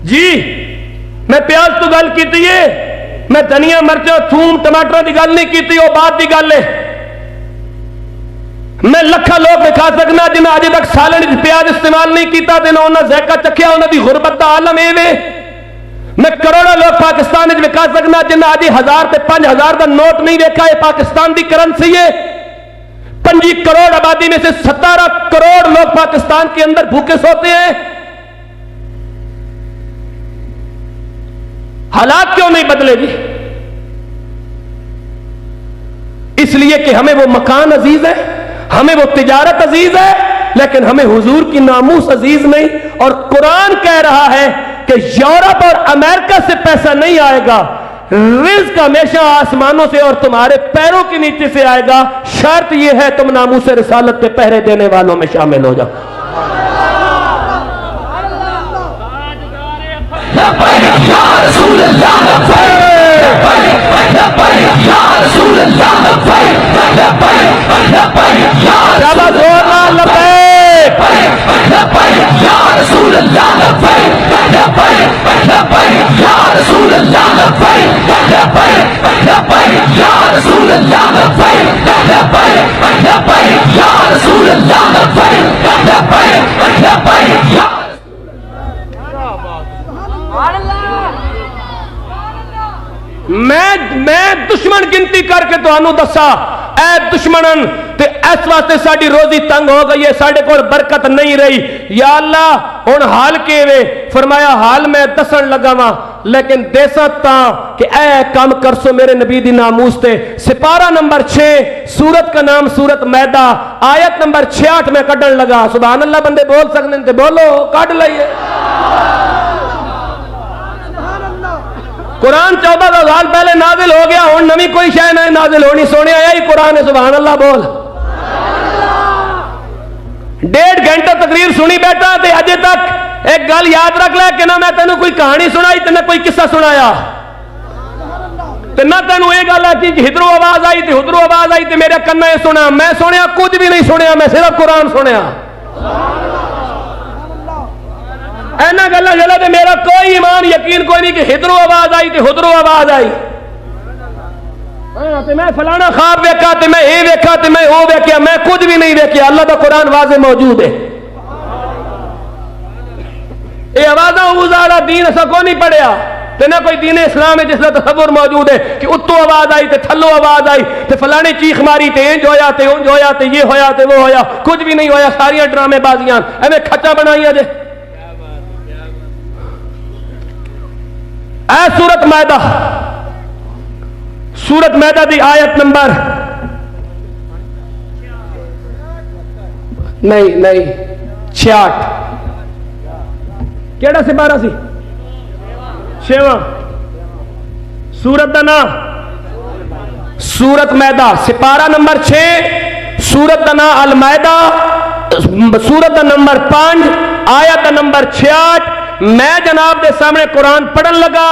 जी मैं प्याज तो गल की है, मैं धनिया मिर्च थूम टमाटर की गल नहीं की, वो बात की गल है। मैं लखा लोग दिखा सकना जिन्हें अज तक सालन प्याज इस्तेमाल नहीं किया, उन्हें जैका चखिया, उन्होंने गुरबत का आलम एवे। मैं करोड़ा लोग पाकिस्तान विखा सकना जिन्हें अज 1000 से 5000 का नोट नहीं देखा। है पाकिस्तान की करेंसी है। 5 करोड़ आबादी में से 17 करोड़ लोग पाकिस्तान के अंदर भूखे सोते हैं। हालात क्यों नहीं बदले जी? इसलिए कि हमें वो मकान अजीज है, हमें वो तिजारत अजीज है, लेकिन हमें हुजूर की नामूस अजीज नहीं। और कुरान कह रहा है कि यूरोप और अमेरिका से पैसा नहीं आएगा, रिज़्क हमेशा आसमानों से और तुम्हारे पैरों के नीचे से आएगा। शर्त यह है तुम नामूस रिसालत के पहरे देने वालों में शामिल हो जाओ। मैं दुश्मन गिनती करके तुहानू दसा ऐ दुश्मनन ते इस वास्ते साडी रोजी तंग हो गई है, साडे कोल बरकत नहीं रही। या अल्लाह हुण हाल के वे? फरमाया हाल मैं दसन लगा वा, लेकिन देसा ता कि ऐ काम करसो मेरे नबी दी नामूस ते। सिपारा नंबर 6, सूरत का नाम सूरत मैदा, आयत नंबर 66 में कढ़न लगा। सुभान अल्लाह, बंदे बोल सकते हैं, बोलो, कढ़ लइए। कुरान 14 साल पहले नाजिल हो गया, हुण नवी कोई शय नहीं नाजिल होनी। सोने आया ही कुरान है। सुभान अल्लाह बोल। 1.5 घंटा तकरीर सुनी बैठा ते अजे तक एक गल याद रख ले कि ना मैं तेन कोई कहानी सुनाई ते ना कोई किस्सा सुनाया, ते ना तेन यह गल आती कि इधरों आवाज आई तो उधरों आवाज आई तो मेरे कन्ना सुना। मैं सुनिया कुछ भी नहीं सुनिया, मैं सिर्फ कुरान सुनिया। ऐना गल्ला जला ते मेरा कोई ईमान यकीन कोई नहीं कि इधरों आवाज आई तो उधरों आवाज आई। हाँ, मैं फलाना ख्वाब वेखा तो मैं ये वेखा तो मैं वो वेख्या, मैं कुछ भी नहीं वेख्या। अल्लाह का कुरान वाज़े मौजूद है। ये आवाजा उजाड़ा दीन असा को नहीं पढ़िया ते ना कोई दीन इस्लाम है जिसका तसव्वुर मौजूद है कि उत्तों आवाज आई तो थल्लों आवाज आई तो फलाने चीख मारी तो इंज होया तो उंज होया तो ये होया तो वो होया। कुछ भी नहीं होया, सारियां ड्रामेबाजियां एवं खचा बनाइया जे। ऐ सूरत मैदा, सूरत मैदा दी आयत नंबर नहीं 66 केड़ा सिपारा सी? 6वां। सूरत का नाम सूरत मैदा, सिपारा नंबर 6, सूरत का नाम अल मैदा, सूरत का नंबर 5, आयत नंबर 66। मैं जनाब के सामने कुरान पढ़न लगा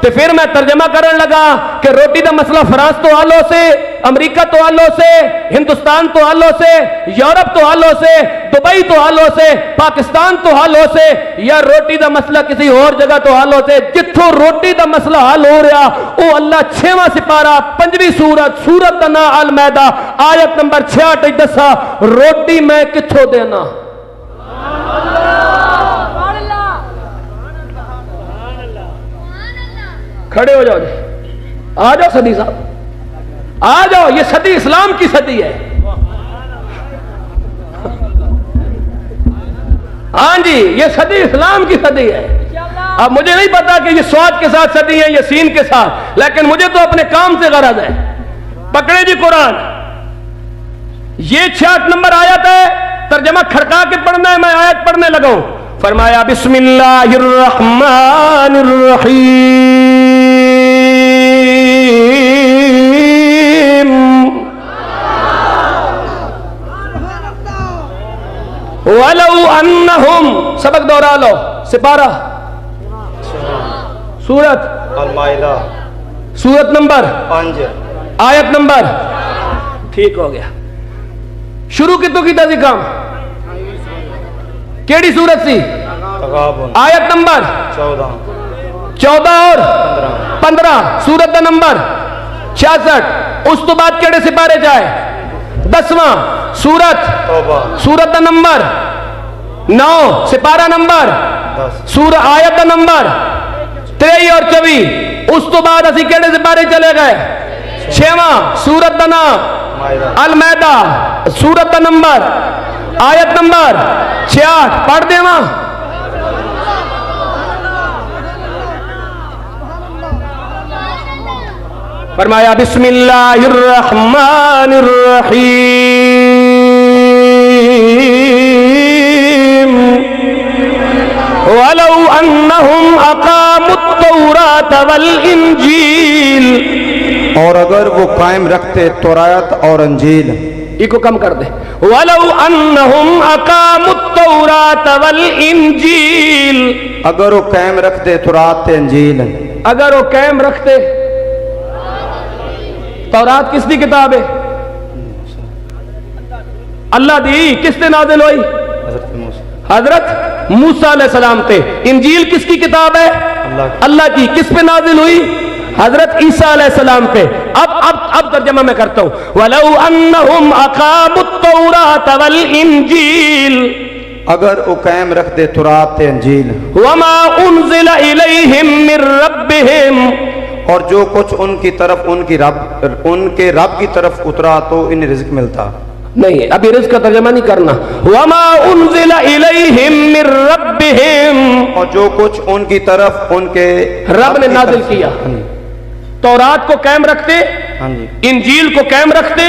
तो फिर मैं तर्जमा करन लगा कि रोटी का मसला फ्रांस तो हल हो से, अमेरिका तो हल हो से, हिंदुस्तान तो हल हो से, यूरोप तो हल हो से, दुबई तो हल हो से, पाकिस्तान तो हल हो से, या रोटी का मसला किसी और जगह तो हल हो से। जिथों रोटी का मसला हल हो रहा वो अल्लाह 6वां सिपारा 5वीं सूरत, सूरत का नाम अल मैदा, आयत नंबर 66 दसा रोटी मैं किथों देना। खड़े हो जाओ जी, आ जाओ सदी साहब, आ जाओ। ये सदी इस्लाम की सदी है। हाँ जी, ये सदी इस्लाम की सदी है। अब मुझे नहीं पता कि ये स्वाद के साथ सदी है या सीन के साथ, लेकिन मुझे तो अपने काम से गरज है। पकड़े जी कुरान, ये 66 नंबर आयत है, तर्जमा खड़का के पढ़ना है। मैं आयत पढ़ने लगा हूं। फरमाया बिस्मिल्लाहिर्रहमानिर्रहीम, वलौ अन्नहुम, सबक दोहरा लो। सिपारा सूरत अल माइदा, सूरत नंबर 5, आयत नंबर, ठीक हो गया। शुरू कितों की ताजी काम केड़ी सूरत सी? तगाबुन, आयत नंबर 14 और 15, सूरत का नंबर 66। उस तो बाद केड़े सिपारे जाए? 10वां सूरत, सूरत का नंबर 9, सिपारा नंबर 10, सूरत आयत का नंबर 23 और 24। उस तो बाद असी केड़े सिपारे चले गए? 6वां सूरत का नाम अल मैदा, सूरत का नंबर आयत नंबर 66। पढ़ देवा। फरमाया बिस्मिल्लाहिर्रहमानिर्रहीम, वलौ अन्नहुम अकामुत तौरात वल इंजील, और अगर वो कायम रखते तौरात और अंजील। इको कम कर दे। वलौ अन्नहुम अकामुत तौरात वल इंजील, अगर वो कायम रखते तौरात अंजील। अगर वो कायम रखते, तौरात किसकी किताब है? अल्लाह दी। किसने नाजिल हुई? हजरत मूसा अलैहिस्सलाम ते। इंजील किसकी किताब है? अल्लाह की। किस पे नाजिल हुई? हजरत ईसा अलैहिस्सलाम पे। अब तर्जमा मैं करता हूं। वलौ अन्नहुम अकामुत तौरात वल इंजील, अगर वो कायम रखते तौरात अंजील। वमा उनज़िला इलैहिम मिर रब्बिहिम, और जो कुछ उनकी तरफ उनके रब की तरफ उतरा तो इन्हें रिज़्क मिलता। नहीं, अभी रिज़्क का तर्जमा नहीं करना। वमा उन्ज़िला इलैहिम मिर रब्बिहिम, और जो कुछ उनकी तरफ उनके रब ने नाजिल किया। तौरात को कायम रखते, हाँ जी, इंजील को कायम रखते,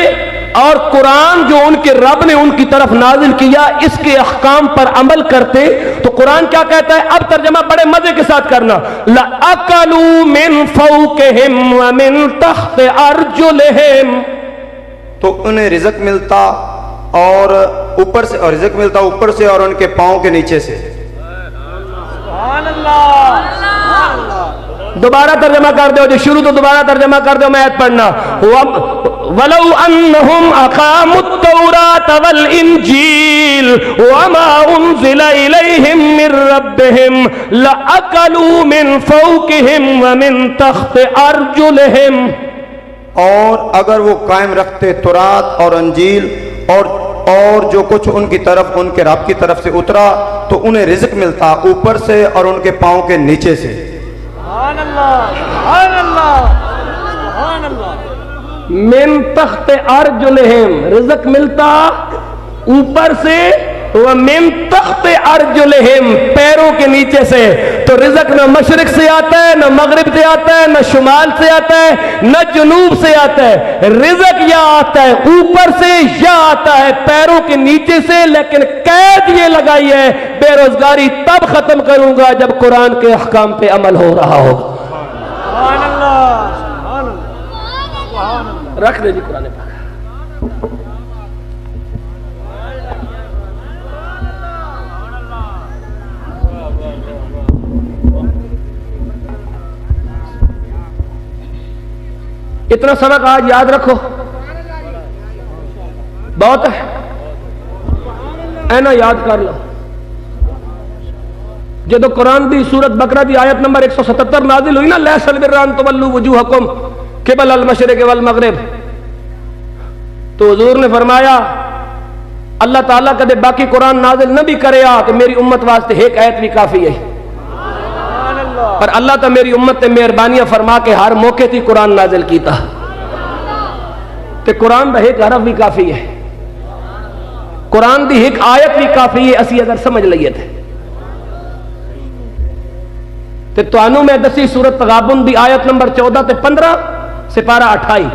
और कुरान जो उनके रब ने उनकी तरफ नाजिल किया इसके अहकाम पर अमल करते। तो कुरान क्या कहता है, अब तर्जमा बड़े मजे के साथ करना। लअकलू मिन फौकिहिम व मिन तहत अर्जुलिहिम, तो उन्हें रिज़्क मिलता और ऊपर से, और रिज़्क मिलता ऊपर से और उनके पांव के नीचे से। दोबारा तर्जमा कर दो, जो शुरू तो दोबारा तर्जमा कर दो, मैं आयत पढ़ना। वलौ अन्नहुम अकामुत तौरात वल इंजील वमा उन्ज़िला इलैहिम मिर रब्बिहिम लअकलू मिन फौकिहिम व मिन तहत अर्जुलिहिम, और अगर वो कायम रखते तौरात और अंजील और जो कुछ उनकी तरफ उनके रब की तरफ से उतरा तो उन्हें रिज़्क मिलता ऊपर से और उनके पांव के नीचे से। मिन तख्त अर्जुलिहिम, रिज़्क मिलता ऊपर से, व मिन तख्त अर्जुलिहिम, पैरों के नीचे से। तो रिज़्क न मशरिक से आता है, न मगरिब से आता है, न शुमाल से आता है, न जुनूब से आता है। रिज़्क या आता है ऊपर से या आता है पैरों के नीचे से। लेकिन कैद ये लगाई है, बेरोजगारी तब खत्म करूंगा जब कुरान के अहकाम पे अमल हो रहा होगा। रख दे जी कुरान पाक। इतना सबक आज याद रखो, बहुत है, ऐना याद कर लो। जो कुरान दी सूरत बकरा दी आयत नंबर 177 नाजिल हुई ना, लैसल बिर्रा अन तुवल्लू वुजूहकुम क़िबल अल मशरिक़ वल मग़रिब, तो हुजूर ने फरमाया अल्लाह ताला कदे बाकी कुरान नाजिल न भी करे तो मेरी उम्मत वास्ते एक आयत भी काफी है। पर अल्लाह तो मेरी उम्मत ने मेहरबानियां फरमा के हर मौके थी कुरान नाजिल कीता, ते कुरान दा एक हरफ भी काफी है, कुरान दी एक आयत भी काफी है। असी अगर समझ लईए ते तुहानू मैं दसी सूरत तगाबुन दी आयत नंबर 14 ते 15 सिपारा 28,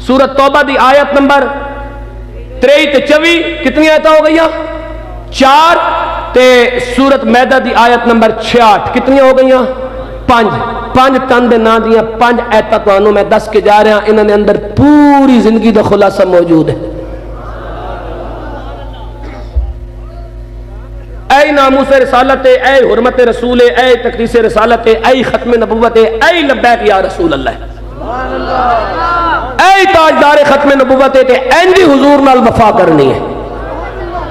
सूरत तौबा दी आयत नंबर 23 ते 24, कितनी आयत हो गई 4, ते सूरत मैदा दी आयत नंबर 66, कितनी हो गई 5 तन दे ना दियां 5 आयत तुहानू मैं दस के जा रहा। इन्होंने अंदर पूरी जिंदगी का खुलासा मौजूद है। ऐ नामूस रिसालत, ऐ हुर्मत रसूल, ऐ तकदीस रिसालत, ऐ खत्म नबुव्वत, ऐ लब्बैक या रसूल अल्लाह, ऐ ताजदार खत्म नबुव्वत, ते इंजी हुजूर नाल वफा करनी है।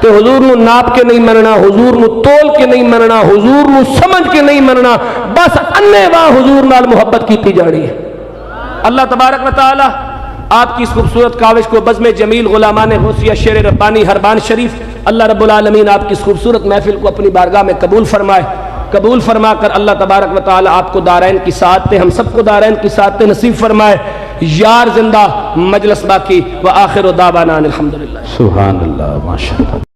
ते हुजूर नू नाप के नहीं मनना, हुजूर नू तोल के नहीं मनना, हुजूर नू समझ के नहीं मनना, बस अन्नेवाह हुजूर नाल मुहब्बत की जानी है। अल्लाह तबारक व तआला आपकी इस खूबसूरत काविश को बज़्म जमील गुलामान गौसिया शेर रब्बानी हरबान शरीफ, अल्लाह रब्बुल आलमीन आपकी इस खूबसूरत महफिल को अपनी बारगाह में कबूल फरमाए। कबूल फरमा कर अल्लाह तबारक व तआला आपको दारैन की साअतें, हम सबको दारैन की साअतें नसीब फरमाए। यार जिंदा, मजलिस बाकी, व आखिर दावाना अनिल हम्दुलिल्लाह। सुभान अल्लाह, माशाअल्लाह।